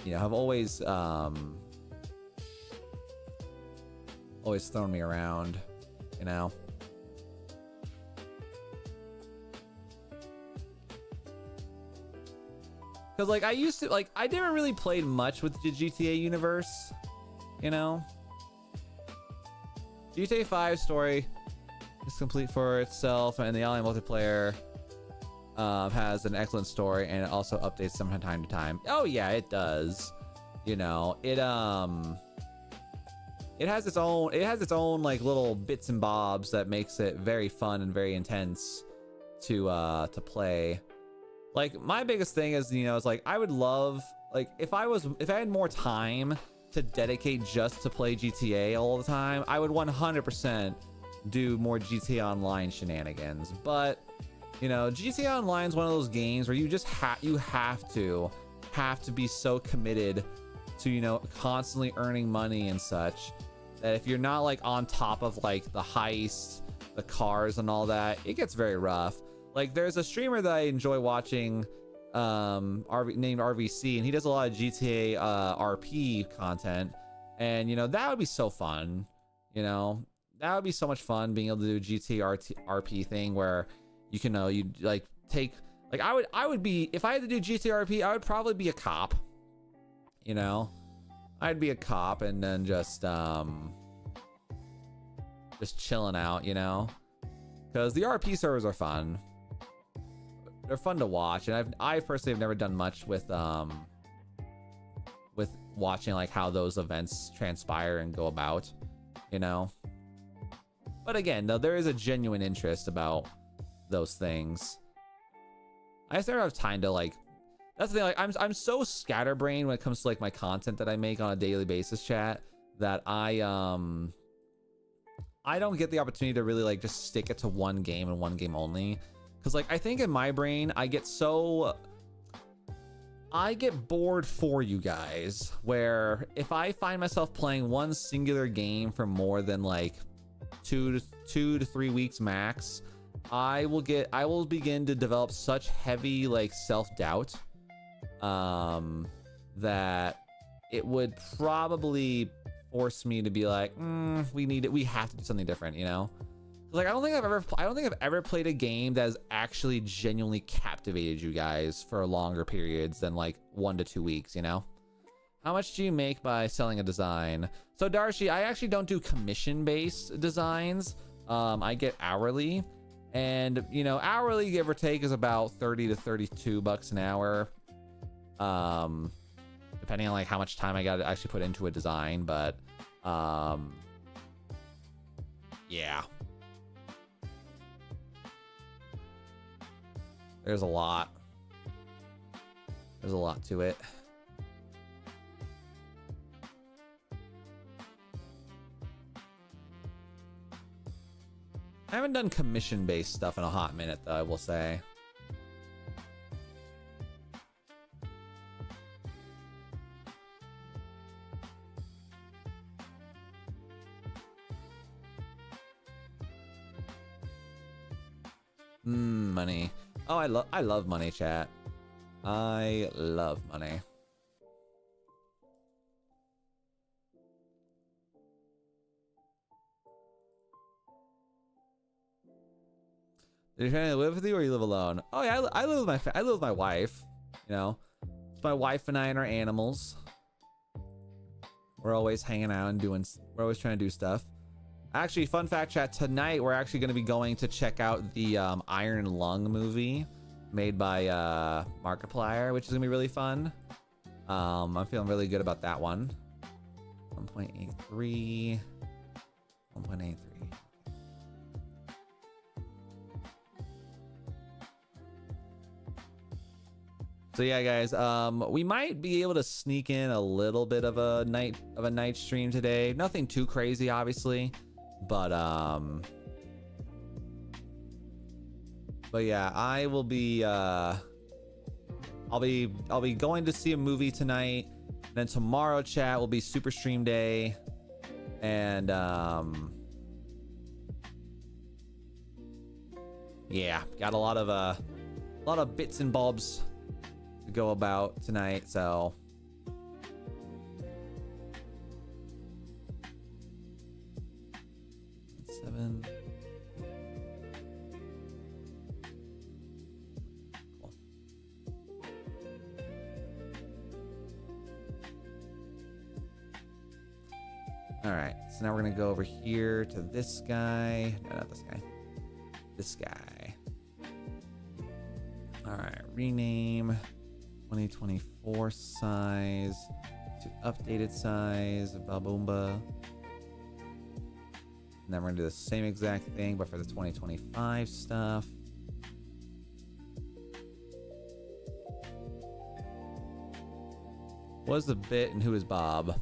you know, have always thrown me around, you know. Because like I never really played much with the GTA universe, you know. GTA 5 story is complete for itself, and the online multiplayer has an excellent story, and it also updates from time to time. Oh yeah, it does. You know, it has its own like little bits and bobs that makes it very fun and very intense to play. Like my biggest thing is, you know, it's like I would love, like if I had more time to dedicate just to play GTA all the time, I would 100% do more GTA Online shenanigans. But you know, GTA Online is one of those games where you just have to be so committed to, you know, constantly earning money and such, that if you're not like on top of like the heists, the cars and all that, it gets very rough. Like there's a streamer that I enjoy watching, named RVC, and he does a lot of GTA RP content, and you know, that would be so fun. You know, that would be so much fun being able to do a GTA RP thing where you can you like take, like I would be, if I had to do GTA RP, I would probably be a cop. You know, I'd be a cop and then just chilling out, you know, because the RP servers are fun. They're fun to watch, and I personally have never done much with watching like how those events transpire and go about, you know. But again, though, there is a genuine interest about those things. I just never have time to like. That's the thing. Like I'm so scatterbrained when it comes to like my content that I make on a daily basis, chat, that I don't get the opportunity to really like just stick it to one game and one game only. Because like I think in my brain I get bored for you guys, where if I find myself playing one singular game for more than like 2 to 3 weeks max, I will begin to develop such heavy like self-doubt that it would probably force me to be like, we have to do something different, you know. Like I don't think I've ever played a game that has actually genuinely captivated you guys for longer periods than like 1 to 2 weeks, you know. How much do you make by selling a design? So Darshi, I actually don't do commission-based designs. I get hourly, and you know, hourly give or take is about 30 to 32 bucks an hour, depending on like how much time I got to actually put into a design. But yeah. There's a lot to it. I haven't done commission-based stuff in a hot minute, though, I will say. Money. Oh, I love money, chat. I love money. Are you trying to live with you, or you live alone? Oh yeah, I live with my wife. You know, it's my wife and I and our animals. We're always hanging out and we're always trying to do stuff. Actually, fun fact, chat, tonight we're actually going to be going to check out the Iron Lung movie made by Markiplier, which is going to be really fun. I'm feeling really good about that one. 1.83. 1.83. So yeah, guys, we might be able to sneak in a little bit of a night stream today. Nothing too crazy, obviously. But yeah, I will be I'll be going to see a movie tonight. And then tomorrow, chat, will be Super Stream Day. And yeah, got a lot of bits and bobs to go about tonight, so Cool. All right, so now we're gonna go over here to this guy. No, not this guy. This guy. All right, rename 2024 size to updated size. Baboomba. And then we're gonna do the same exact thing, but for the 2025 stuff. What is the bit and who is Bob?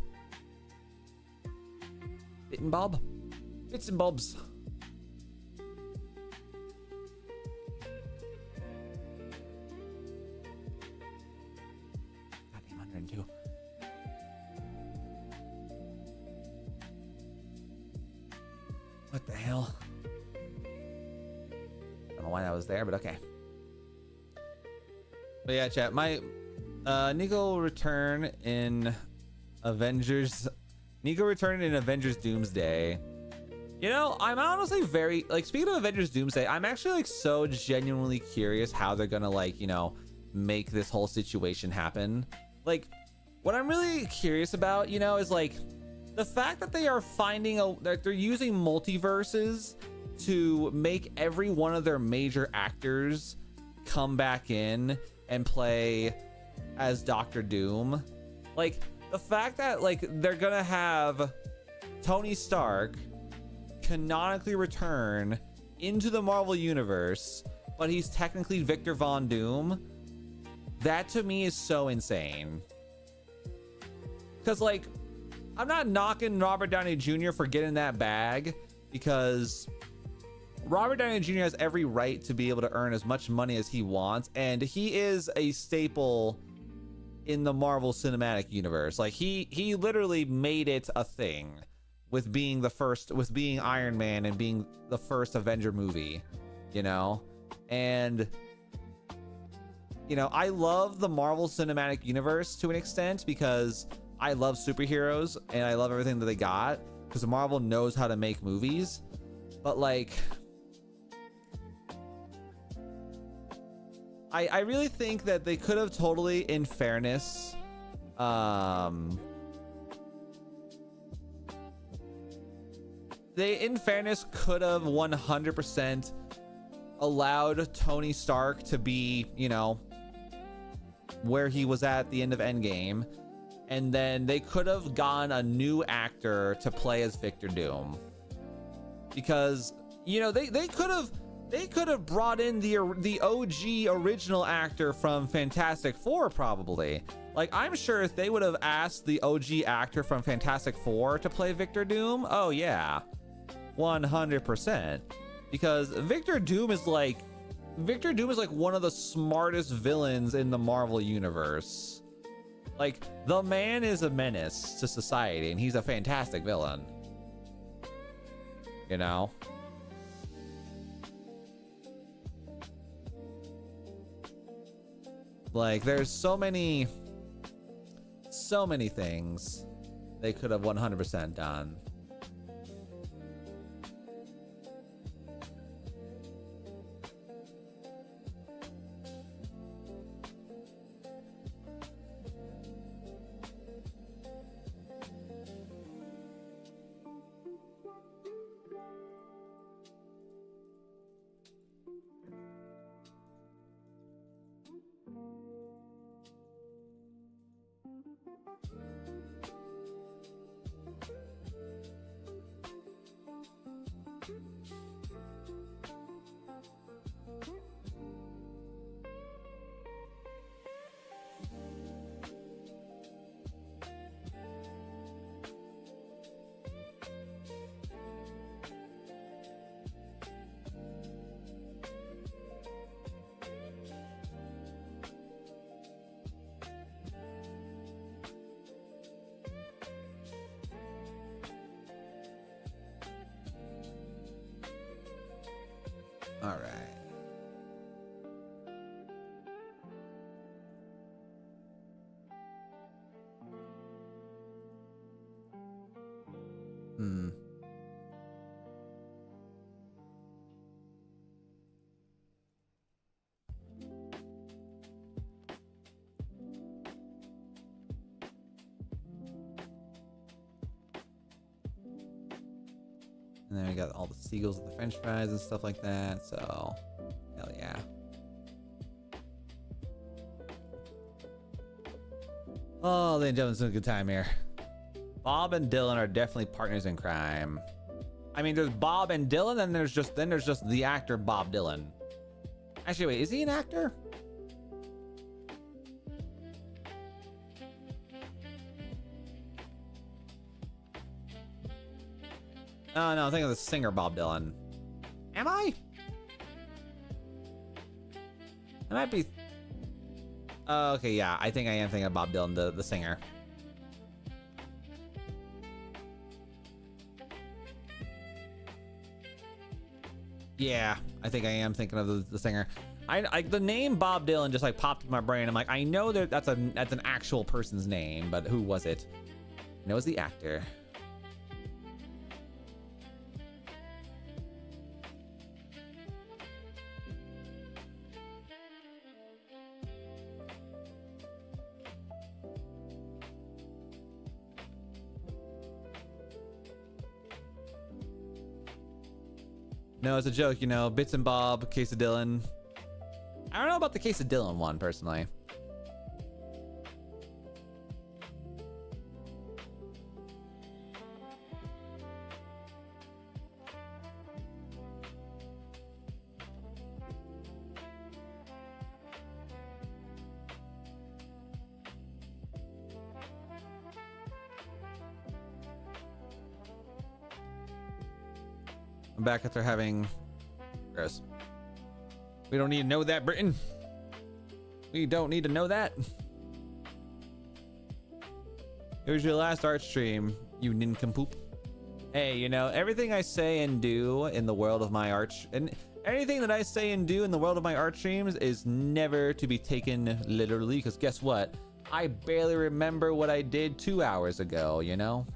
Bit and Bob? Bits and Bobs. Goddamn 102. What the hell? I don't know why that was there, but okay. But yeah, chat. My Nico will return in Avengers. Nico returned in Avengers Doomsday. You know, I'm honestly very, like, speaking of Avengers Doomsday, I'm actually, like, so genuinely curious how they're gonna, like, you know, make this whole situation happen. Like, what I'm really curious about, you know, is, like, the fact that they are finding that they're using multiverses to make every one of their major actors come back in and play as Doctor Doom. Like, the fact that, like, they're gonna have Tony Stark canonically return into the Marvel universe, but he's technically Victor Von Doom. That to me is so insane. Because, like, I'm not knocking Robert Downey Jr. for getting that bag, because Robert Downey Jr. has every right to be able to earn as much money as he wants, and he is a staple in the Marvel Cinematic Universe. Like, he literally made it a thing with being the first, with being Iron Man and being the first Avenger movie, you know? And, you know, I love the Marvel Cinematic Universe to an extent because I love superheroes and I love everything that they got because Marvel knows how to make movies. But, like, I really think that they could have totally, in fairness, they, in fairness, could have 100% allowed Tony Stark to be, you know, where he was at the end of Endgame, and then they could have gone a new actor to play as Victor Doom, because, you know, they could have brought in the OG original actor from Fantastic Four, probably. Like, I'm sure if they would have asked the OG actor from Fantastic Four to play Victor Doom, oh yeah, 100%. Because Victor Doom is like one of the smartest villains in the Marvel universe. Like, the man is a menace to society and he's a fantastic villain. You know? Like, there's so many things they could have 100% done. All right. And then we got all the seagulls with the french fries and stuff like that, so hell yeah. Oh, ladies and gentlemen, it's been a good time here. Bob and Dylan are definitely partners in crime. I mean, there's Bob and Dylan, and there's just the actor Bob Dylan. Actually, wait, is he an actor? Oh no, I'm thinking of the singer Bob Dylan. Am I? I might be. Okay, yeah, I think I am thinking of Bob Dylan, the singer. Yeah, I think I am thinking of the singer. I the name Bob Dylan just like popped in my brain. I'm like, I know that that's an actual person's name, but who was it? No, it was the actor. No, it's a joke, you know. Bits and Bob, Case of Dylan. I don't know about the Case of Dylan one, personally. I'm back after having... Gross. We don't need to know that, Britain. We don't need to know that. It was your last art stream, you nincompoop. Hey, you know, everything I say and do in the world of my art... and anything that I say and do in the world of my art streams is never to be taken literally, because guess what? I barely remember what I did 2 hours ago, you know?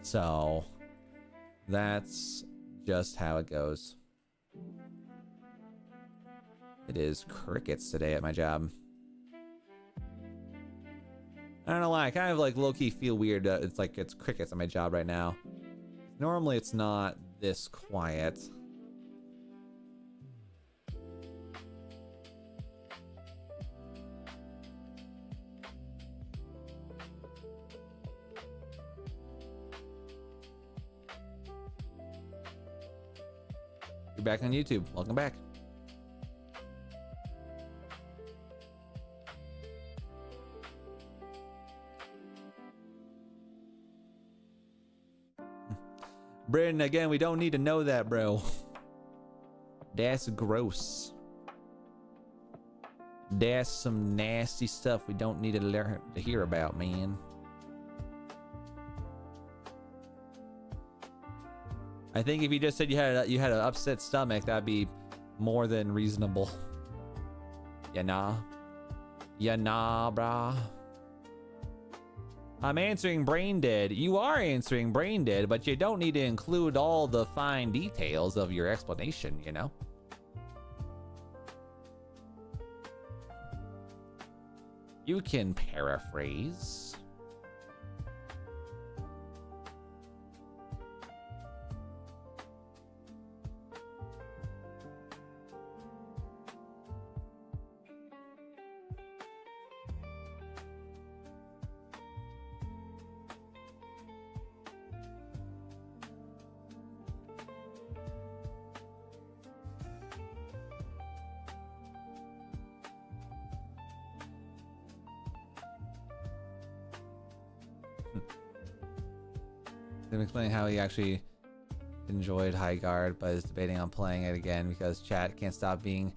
So... that's... just how it goes. It is crickets today at my job. I don't know why, I kind of like low-key feel weird. It's like it's crickets at my job right now. Normally it's not this quiet. You're back on YouTube. Welcome back. Brandon, again, we don't need to know that, bro. That's gross. That's some nasty stuff we don't need to learn to hear about, man. I think if you just said you had an upset stomach, that'd be more than reasonable. Yeah, nah. Yeah, nah, brah. I'm answering brain dead. You are answering brain dead, but you don't need to include all the fine details of your explanation, you know? You can paraphrase. I'm explaining how he actually enjoyed High Guard, but is debating on playing it again because chat can't stop being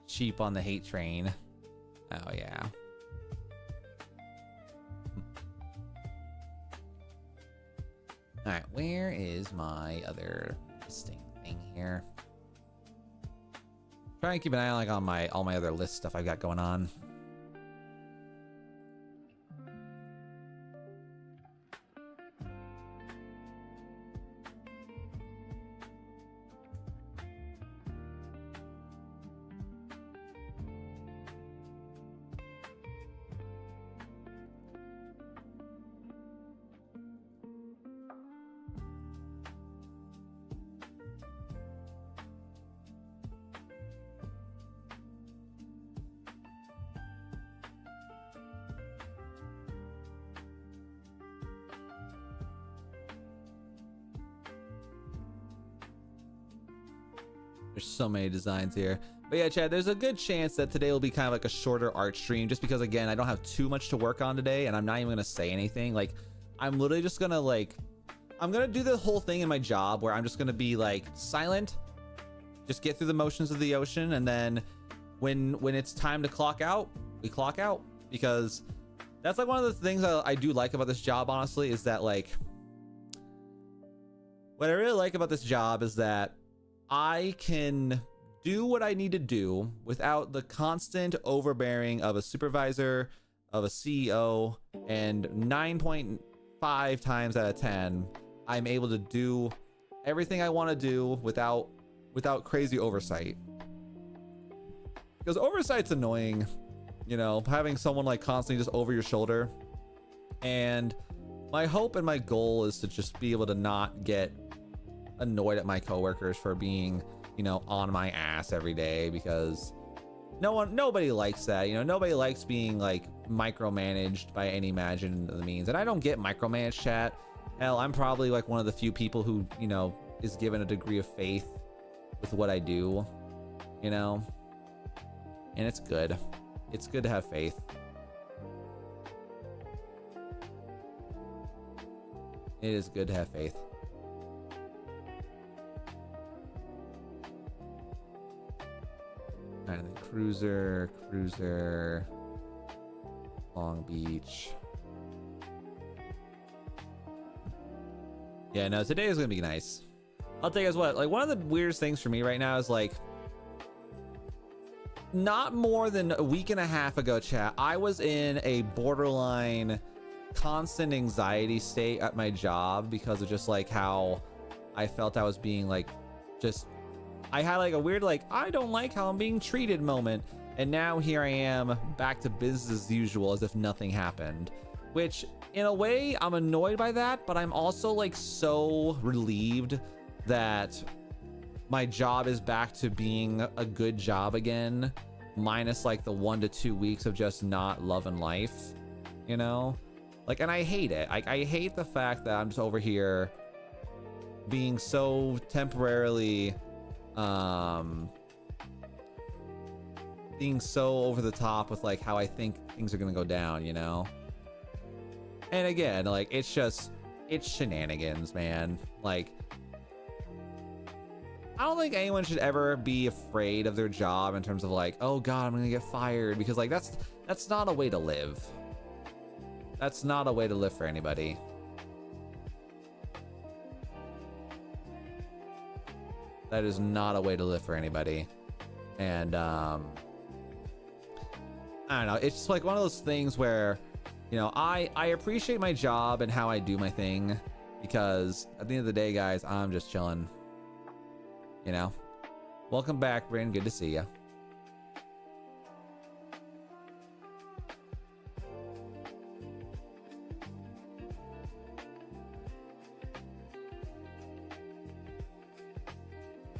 cheap on the hate train. Oh yeah. All right, where is my other listing thing here? Try and keep an eye like on all my other list stuff I've got going on. There's so many designs here. But yeah, Chad, there's a good chance that today will be kind of like a shorter art stream just because, again, I don't have too much to work on today and I'm not even going to say anything. Like, I'm literally just going to, like, I'm gonna do the whole thing in my job where I'm just gonna be like silent, just get through the motions of the ocean, and then when it's time to clock out, we clock out. Because that's like one of the things I do like about this job, honestly, is that like what I really like about this job is that I can do what I need to do without the constant overbearing of a supervisor, of a CEO, and 9.5 times out of 10, I'm able to do everything I want to do without crazy oversight. Because oversight's annoying, you know, having someone like constantly just over your shoulder. And my hope and my goal is to just be able to not get annoyed at my coworkers for being, you know, on my ass every day, because nobody likes that. You know, nobody likes being like micromanaged by any imagine of the means. And I don't get micromanaged, chat. Hell, I'm probably like one of the few people who, you know, is given a degree of faith with what I do, you know, and it's good. It's good to have faith. It is good to have faith. And then cruiser, Long Beach. Yeah, no, today is gonna be nice. I'll tell you guys what, like one of the weirdest things for me right now is like, not more than a week and a half ago, chat, I was in a borderline constant anxiety state at my job because of just like how I felt I was being like, just, I had like a weird, like, I don't like how I'm being treated moment. And now here I am back to business as usual, as if nothing happened, which in a way I'm annoyed by that, but I'm also like so relieved that my job is back to being a good job again, minus like the 1 to 2 weeks of just not loving life, you know? Like, and I hate it. I hate the fact that I'm just over here being so temporarily, being so over the top with like how I think things are gonna go down, you know? And again, like, it's shenanigans, man. Like, I don't think anyone should ever be afraid of their job in terms of like, oh God, I'm gonna get fired, because like that's not a way to live. That's not a way to live for anybody. That is not a way to live for anybody. And I don't know, it's just like one of those things where, you know, I appreciate my job and how I do my thing, because at the end of the day, guys, I'm just chilling. You know, welcome back, Bryn. Good to see you.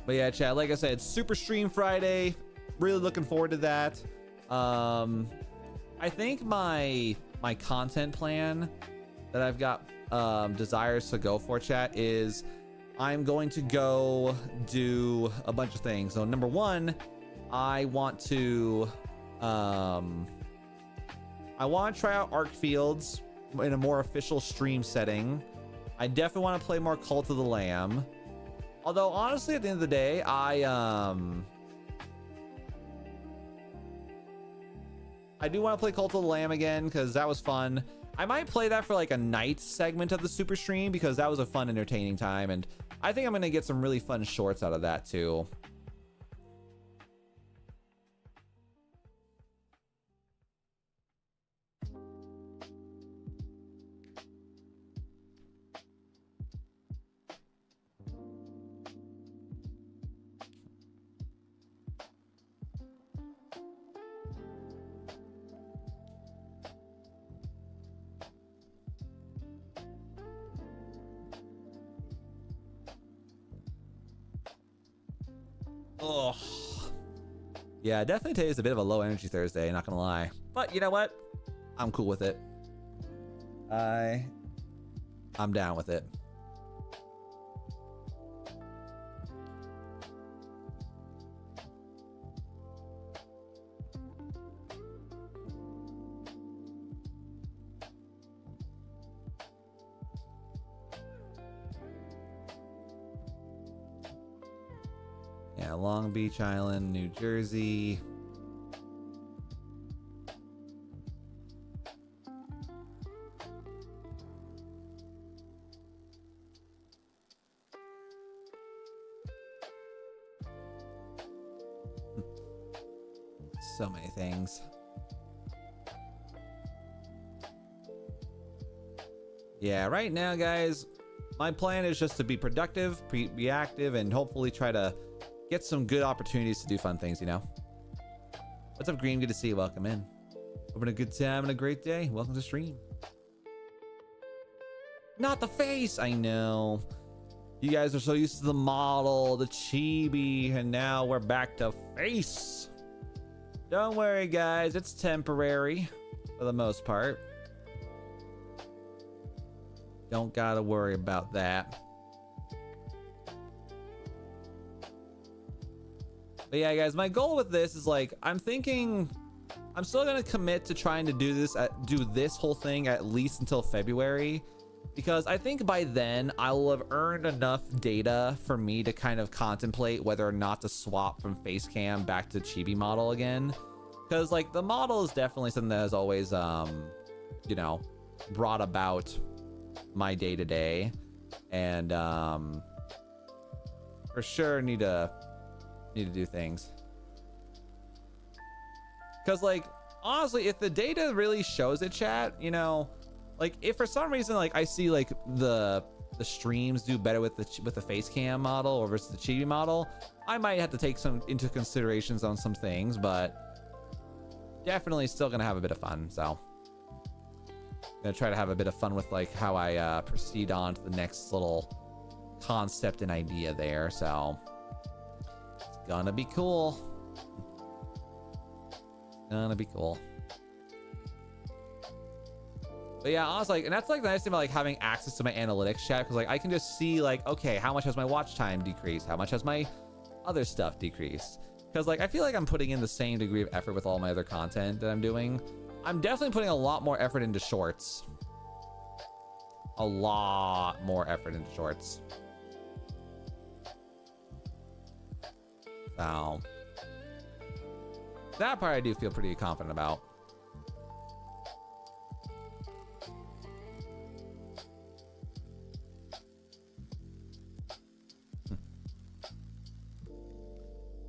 But yeah, chat, like I said, Super Stream Friday. Really looking forward to that. I think my content plan that I've got desires to go for, chat, is I'm going to go do a bunch of things. So number one, I want to try out Arc Fields in a more official stream setting. I definitely want to play more Cult of the Lamb. Although honestly, at the end of the day, I do want to play Cult of the Lamb again, because that was fun. I might play that for like a night segment of the super stream, because that was a fun, entertaining time, and I think I'm gonna get some really fun shorts out of that too. Oh, yeah, definitely today is a bit of a low energy Thursday, not gonna lie. But you know what? I'm cool with it. I'm down with it. Yeah, Long Beach Island, New Jersey. So many things. Yeah, right now, guys, my plan is just to be productive, be active, and hopefully try to get some good opportunities to do fun things, you know? What's up, Green? Good to see you. Welcome in. Having a good time and a great day. Welcome to stream. Not the face! I know. You guys are so used to the model, the chibi, and now we're back to face. Don't worry, guys. It's temporary for the most part. Don't gotta worry about that. But yeah, guys, my goal with this is like, I'm thinking I'm still gonna commit to trying to do this whole thing at least until February, because I think by then I will have earned enough data for me to kind of contemplate whether or not to swap from face cam back to chibi model again. Because like the model is definitely something that has always you know, brought about my day-to-day, and for sure need to do things. Because like honestly, if the data really shows it, chat, you know, like if for some reason like I see like the streams do better with the face cam model or versus the chibi model, I might have to take some into considerations on some things, but definitely still gonna have a bit of fun. So gonna try to have a bit of fun with like how I proceed on to the next little concept and idea there. So it's gonna be cool. Gonna be cool. But yeah, honestly, like, and that's like the nice thing about like having access to my analytics, chat, because like I can just see like, okay, how much has my watch time decreased? How much has my other stuff decreased? Because like I feel like I'm putting in the same degree of effort with all my other content that I'm doing. I'm definitely putting a lot more effort into shorts. A lot more effort into shorts. So that part I do feel pretty confident about.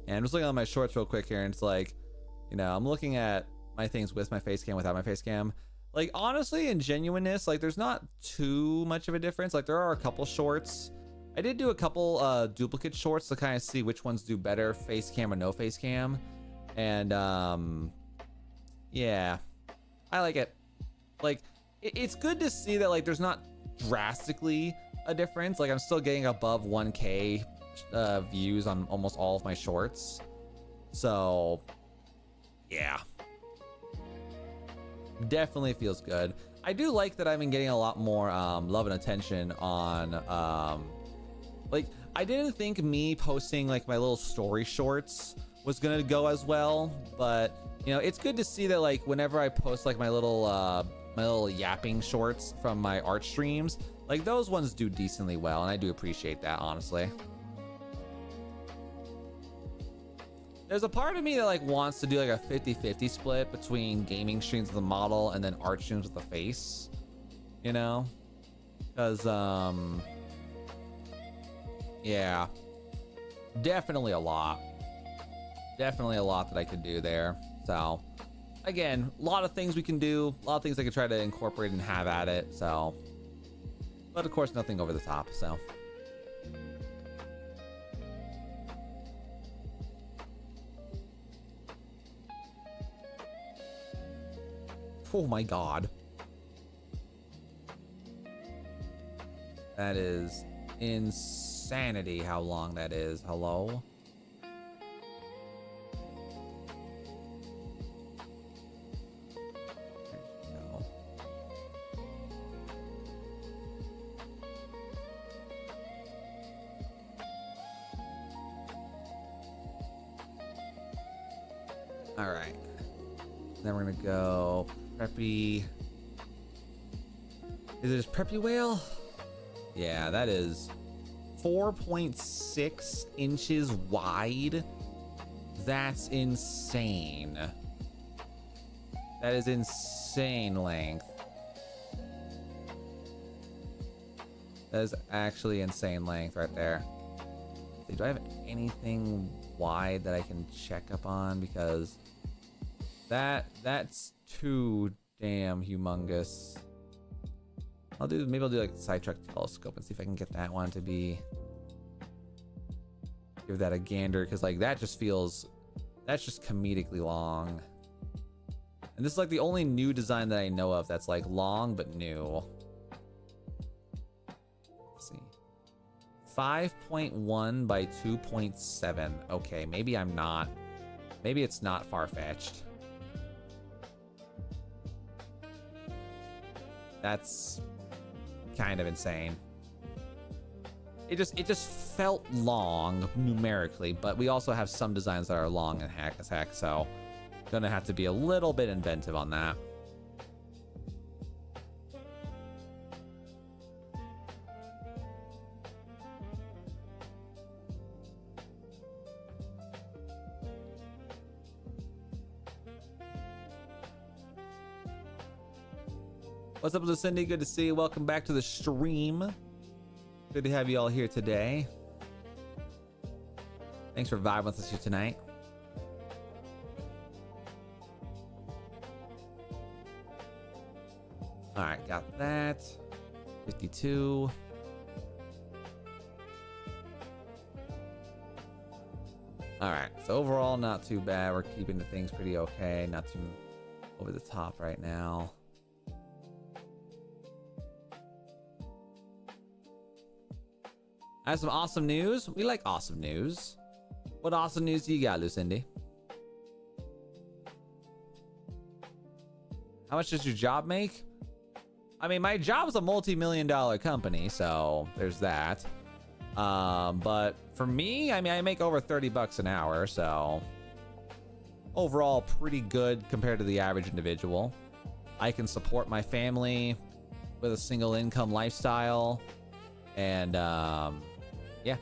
And I'm just looking at my shorts real quick here, and it's like, you know, I'm looking at my things with my face cam, without my face cam. Like honestly, in genuineness, like there's not too much of a difference. Like there are a couple shorts. I did do a couple duplicate shorts to kind of see which ones do better, face cam or no face cam. And yeah, I like it. Like it's good to see that like there's not drastically a difference. Like I'm still getting above 1K views on almost all of my shorts. So yeah, definitely feels good. I do like that I've been getting a lot more love and attention on like I didn't think me posting like my little story shorts was gonna go as well, but you know, it's good to see that like whenever I post like my little yapping shorts from my art streams, like those ones do decently well, and I do appreciate that, honestly. There's a part of me that like wants to do like a 50-50 split between gaming streams with the model and then art streams with the face, you know, because yeah, definitely a lot that I could do there. So again, a lot of things we can do, a lot of things I could try to incorporate and have at it. So, but of course nothing over the top. So oh my god, that is insanity how long that is. Hello? No. All right, then we're gonna go preppy. Is it just preppy whale? Yeah, that is 4.6 inches wide. That's insane. That is insane length. That is actually insane length right there. Do I have anything wide that I can check up on? Because that's too damn humongous. Maybe I'll do like a sidetrack telescope and see if I can get that one to be, give that a gander, because like that's just comedically long. And this is like the only new design that I know of that's like long but new. Let's see. 5.1 by 2.7. Okay, maybe it's not far-fetched. That's kind of insane. It just felt long numerically, but we also have some designs that are long and hack as heck, so gonna have to be a little bit inventive on that. What's up, Lucindy? Good to see you. Welcome back to the stream. Good to have you all here today. Thanks for vibing with us here tonight. All right, got that. 52. All right, so overall, not too bad. We're keeping the things pretty okay. Not too over the top right now. I have some awesome news. We like awesome news. What awesome news do you got, Lucindy? How much does your job make? I mean, my job's a multi-million-dollar company, so there's that. But for me, I mean, I make over 30 bucks an hour, so overall pretty good compared to the average individual. I can support my family with a single income lifestyle, and yeah.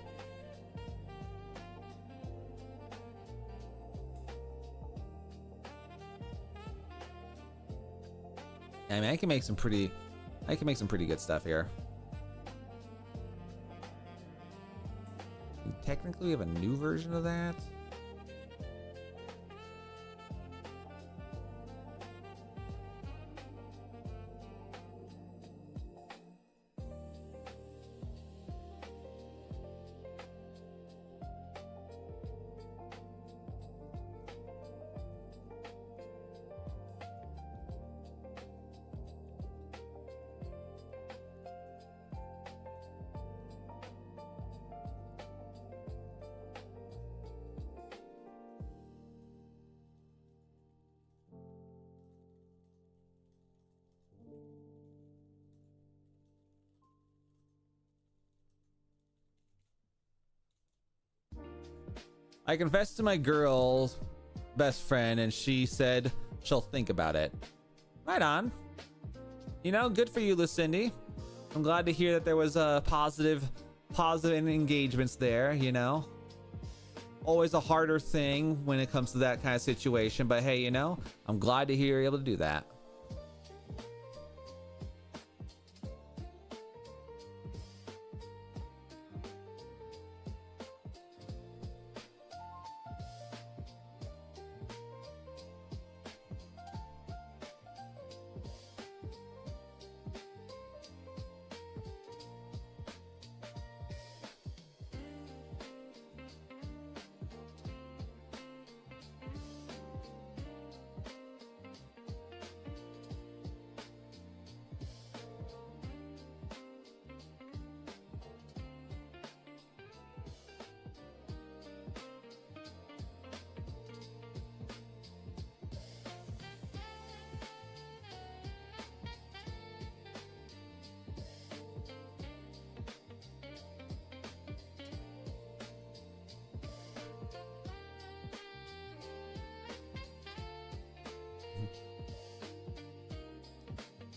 I mean, I can make some pretty good stuff here. And technically, we have a new version of that. I confessed to my girl's best friend, and she said she'll think about it. Right on. You know, good for you, Lucindy. I'm glad to hear that there was a positive engagements there, you know. Always a harder thing when it comes to that kind of situation, but hey, you know, I'm glad to hear you're able to do that.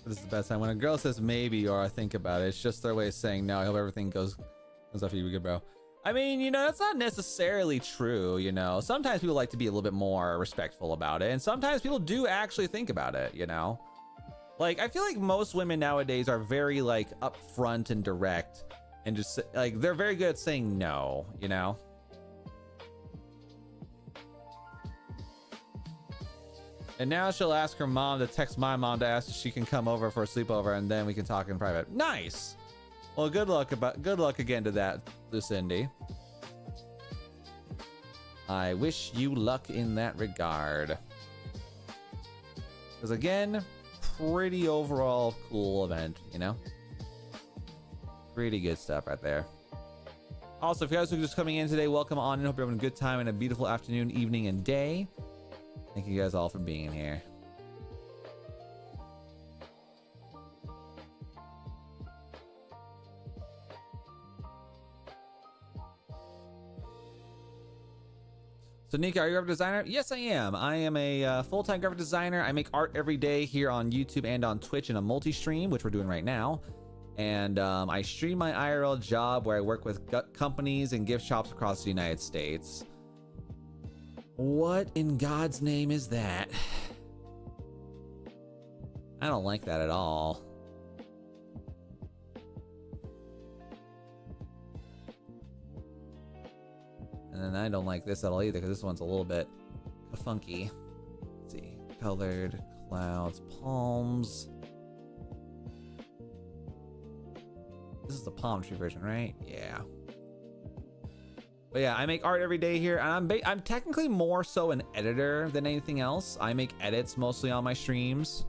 This is the best time when a girl says maybe or I think about it. It's just their way of saying no. I hope everything goes What's up for you, good bro? I mean, you know, that's not necessarily true, you know. Sometimes people like to be a little bit more respectful about it, and sometimes people do actually think about it, you know. Like, I feel like most women nowadays are very, like, upfront and direct, and just, like, they're very good at saying no, you know. And now she'll ask her mom to text my mom to ask if she can come over for a sleepover, and then we can talk in private. Nice. Well, good luck again to that, Lucindy. I wish you luck in that regard. Because again, pretty overall cool event, you know? Pretty good stuff right there. Also, if you guys are just coming in today, welcome on and hope you're having a good time and a beautiful afternoon, evening, and day. Thank you guys all for being here. So Nika, are you a graphic designer? Yes, I am. I am a full-time graphic designer. I make art every day here on YouTube and on Twitch in a multi-stream, which we're doing right now. And I stream my IRL job where I work with companies and gift shops across the United States. What in God's name is that? I don't like that at all. And then I don't like this at all either, because this one's a little bit funky. Let's see. Colored clouds, palms. This is the palm tree version, right? Yeah. But yeah, I make art every day here, and I'm technically more so an editor than anything else. I make edits mostly on my streams.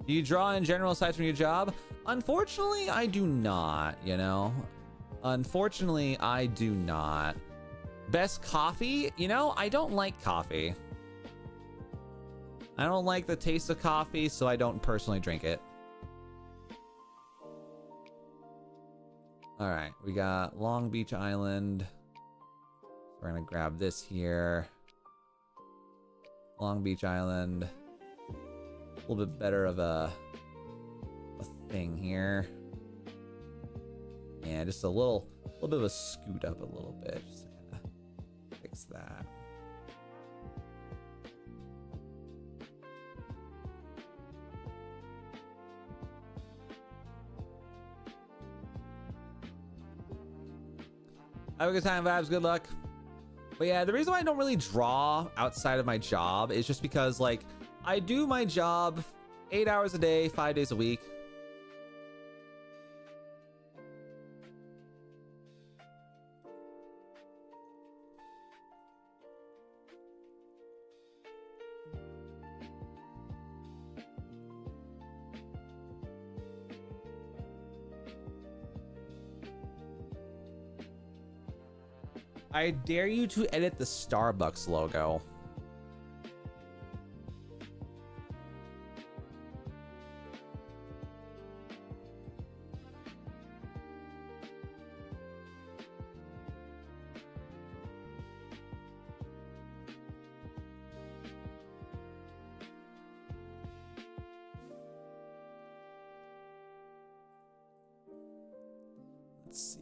Do you draw in general aside from your job? Unfortunately, I do not, you know? Unfortunately, I do not. Best coffee? You know, I don't like coffee. I don't like the taste of coffee, so I don't personally drink it. All right, we got Long Beach Island. We're gonna grab this here. Long Beach Island. A little bit better of a thing here. Yeah, just a little bit of a scoot up a little bit. Just to kind of fix that. Have a good time, vibes. Good luck. But yeah, the reason why I don't really draw outside of my job is just because, like, I do my job 8 hours a day, 5 days a week. I dare you to edit the Starbucks logo. Let's see.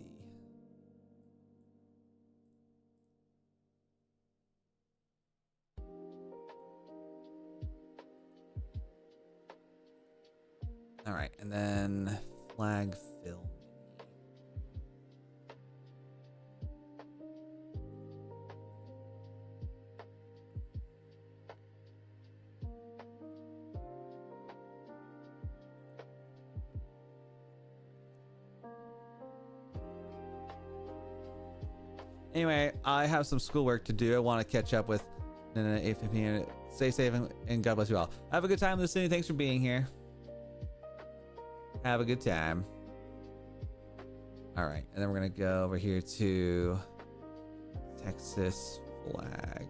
All right, and then flag fill. Anyway, I have some schoolwork to do. I want to catch up with 8:15. Stay safe and God bless you all. Have a good time listening. Thanks for being here. Have a good time. All right, and then we're gonna go over here to Texas flag.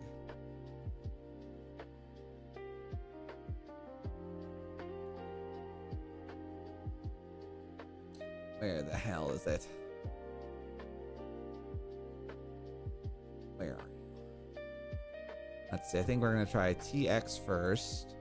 Where the hell is it? Where are you? Let's see. I think we're gonna try TX first.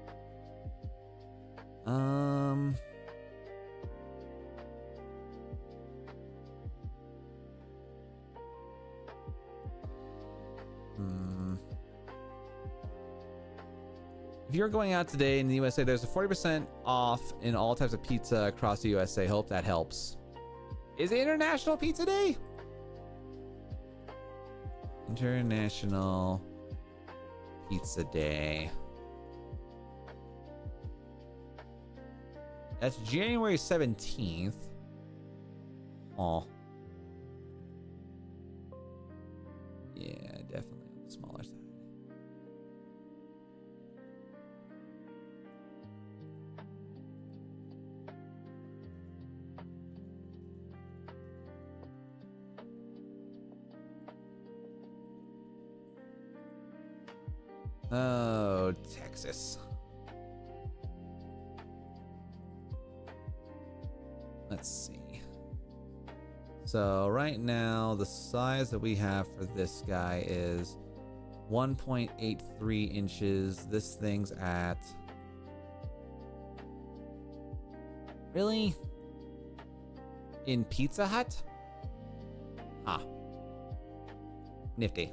If you're going out today in the USA, there's a 40% off in all types of pizza across the USA. Hope that helps. Is it International Pizza Day? International Pizza Day. That's January 17th. Oh. Yeah, definitely on the smaller side. Oh, Texas. Let's see. So right now, the size that we have for this guy is 1.83 inches. This thing's at... Really? In Pizza Hut? Huh. Nifty.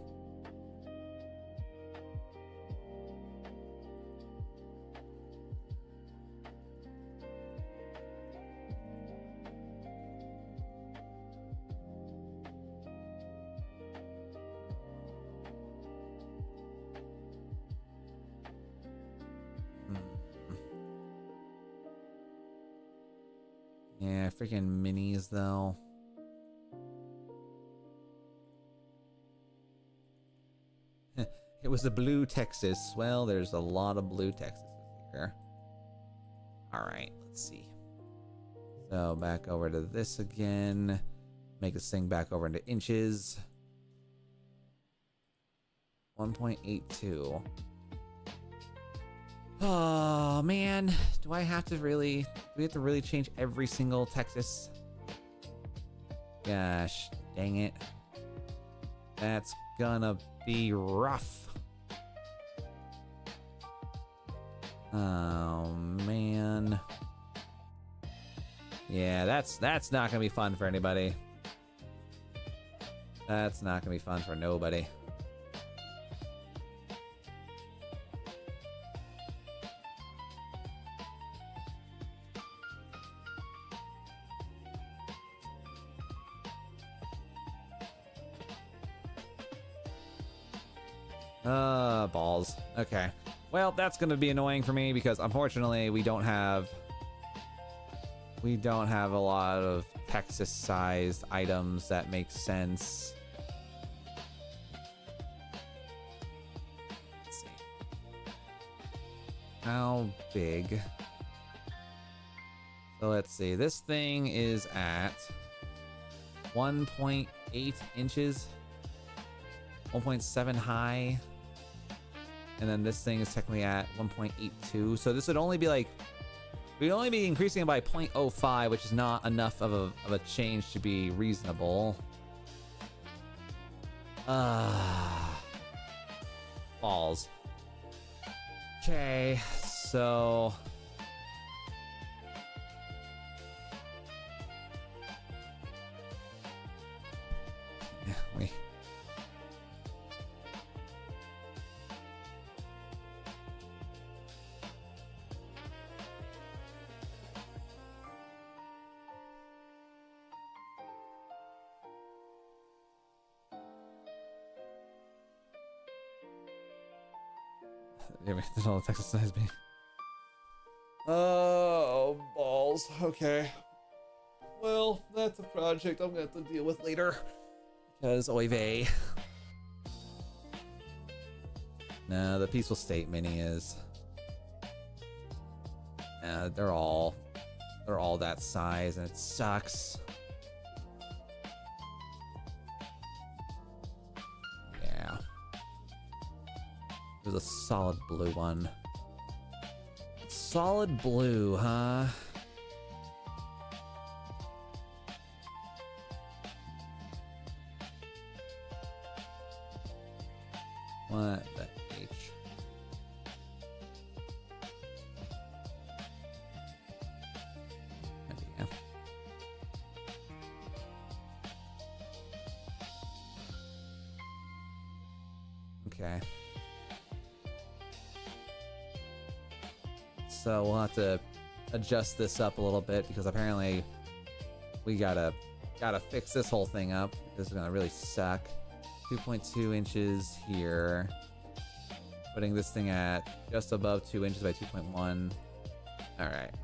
Yeah, freaking minis though. It was a blue Texas. Well, there's a lot of blue Texases here. All right, let's see. So back over to this again. Make this thing back over into inches. 1.82. Oh man, do we have to really change every single Texas? Gosh, dang it. That's gonna be rough. Oh man. Yeah, that's not gonna be fun for anybody. That's not gonna be fun for nobody. Balls. Okay. Well, that's gonna be annoying for me because unfortunately we don't have a lot of Texas-sized items that make sense. Let's see. How big? So let's see. This thing is at 1.8 inches. 1.7 high, and then this thing is technically at 1.82. So this would only be like, we'd only be increasing it by 0.05, which is not enough of a change to be reasonable. Balls. Okay, so wait. There's all the Texas size being. Oh, balls. Okay. Well, that's a project I'm gonna have to deal with later. Because oy vey. No, the Peaceful State Mini is. They're all that size, and it sucks. Yeah. There's a solid blue one. Solid blue, huh? What the H? Yeah. Okay. So we'll have to adjust this up a little bit because apparently we gotta fix this whole thing up. This is gonna really suck. 2.2 inches here. Putting this thing at just above 2 inches by 2.1. All right.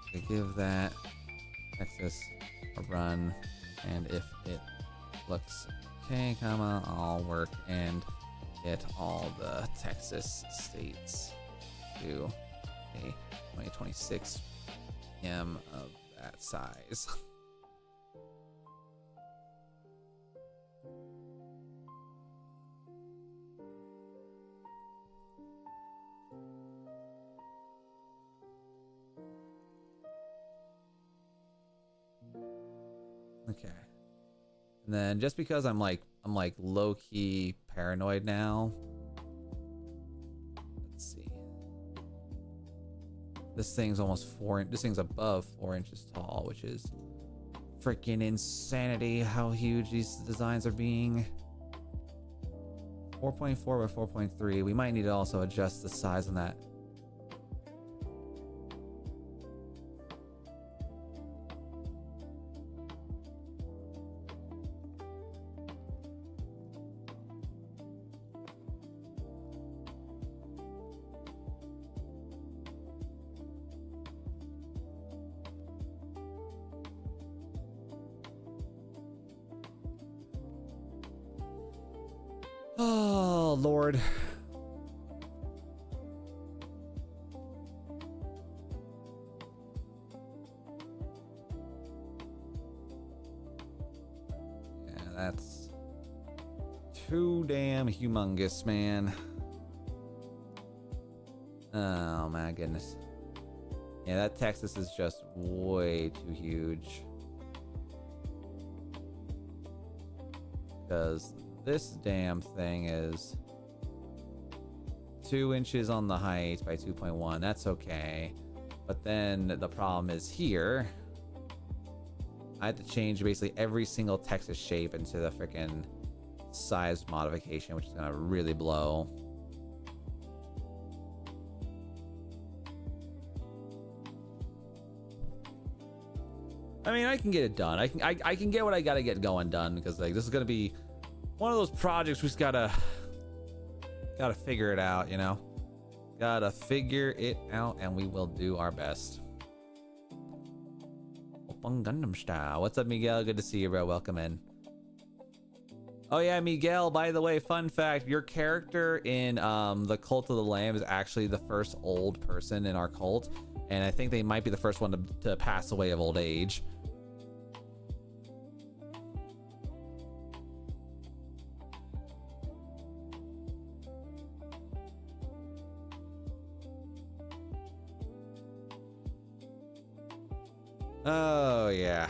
Okay, give that Texas a run, and if it looks okay, I'll work and get all the Texas states to a 2026 M of that size. Okay. And then just because I'm like low-key paranoid now. Let's see. This thing's this thing's above 4 inches tall, which is freaking insanity how huge these designs are being. 4.4 by 4.3. We might need to also adjust the size on that. Oh, Lord. Yeah, that's too damn humongous, man. Oh, my goodness. Yeah, that Texas is just way too huge. Because this damn thing is 2 inches on the height by 2.1. That's okay. But then the problem is here. I had to change basically every single Texas shape into the freaking size modification, which is gonna really blow. I mean, I can get it done. I can get what I gotta get going done, because like this is gonna be one of those projects we just gotta figure it out, you know? Gotta figure it out, and we will do our best. Open Gundam style. What's up, Miguel? Good to see you, bro. Welcome in. Oh yeah, Miguel, by the way, fun fact, your character in the Cult of the Lamb is actually the first old person in our cult, and I think they might be the first one to pass away of old age. Oh yeah,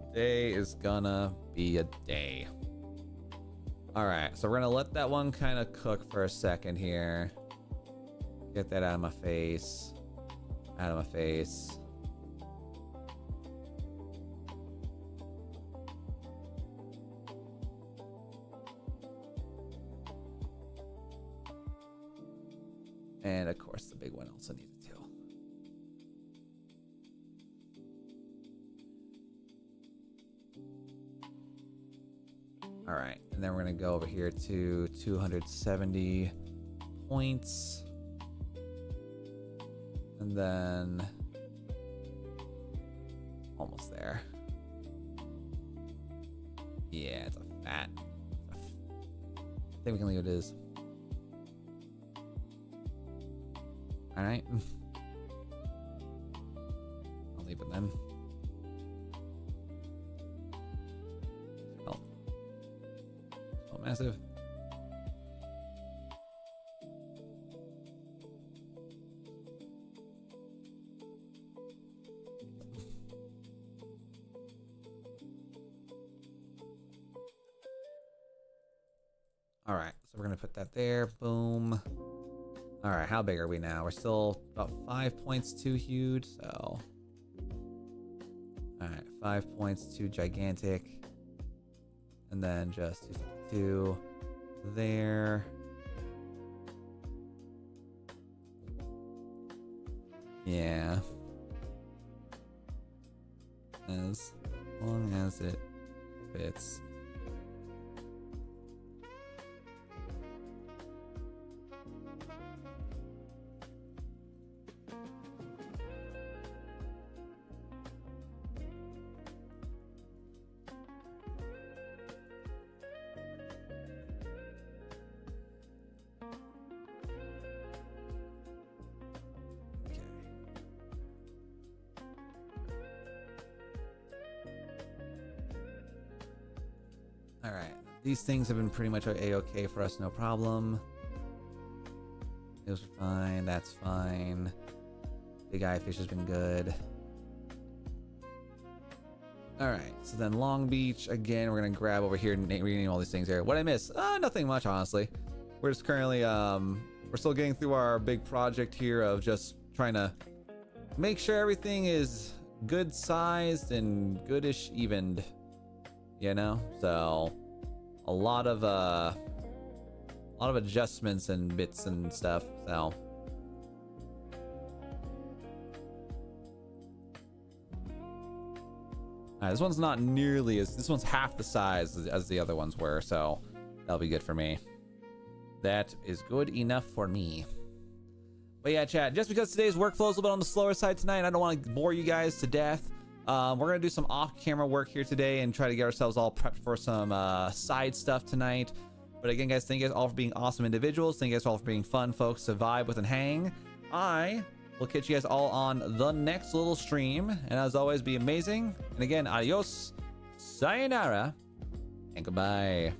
today is gonna be a day. All right, so we're gonna let that one kind of cook for a second here. Get that out of my face. Out of my face. And of course, the big one also needed to. All right, and then we're gonna go over here to 270 points. And then almost there. Yeah, it's a fat. I think we can leave it as. All right. I'll leave it then. Oh, so massive. All right, so we're gonna put that there. Boom. All right, how big are we now? We're still about 5 points too huge, so. All right, 5 points too gigantic. and then just 252 there. Yeah. As long as it fits. All right, these things have been pretty much a-okay for us, no problem. It was fine, that's fine. Big eye fish has been good. All right, so then Long Beach, again, we're gonna grab over here and rename all these things here. What I miss? Nothing much, honestly. We're just currently, we're still getting through our big project here of just trying to make sure everything is good sized and goodish evened. You know, so a lot of adjustments and bits and stuff. So all right, this one's not nearly as, this one's half the size as the other ones were, so that'll be good for me. That is good enough for me. But yeah, chat, just because today's workflow is a little bit on the slower side tonight, I don't want to bore you guys to death. We're gonna do some off-camera work here today and try to get ourselves all prepped for some side stuff tonight. But again, guys, thank you guys all for being awesome individuals. Thank you guys all for being fun folks to vibe with and hang. I will catch you guys all on the next little stream, and as always, be amazing. And again, adios, sayonara, and goodbye.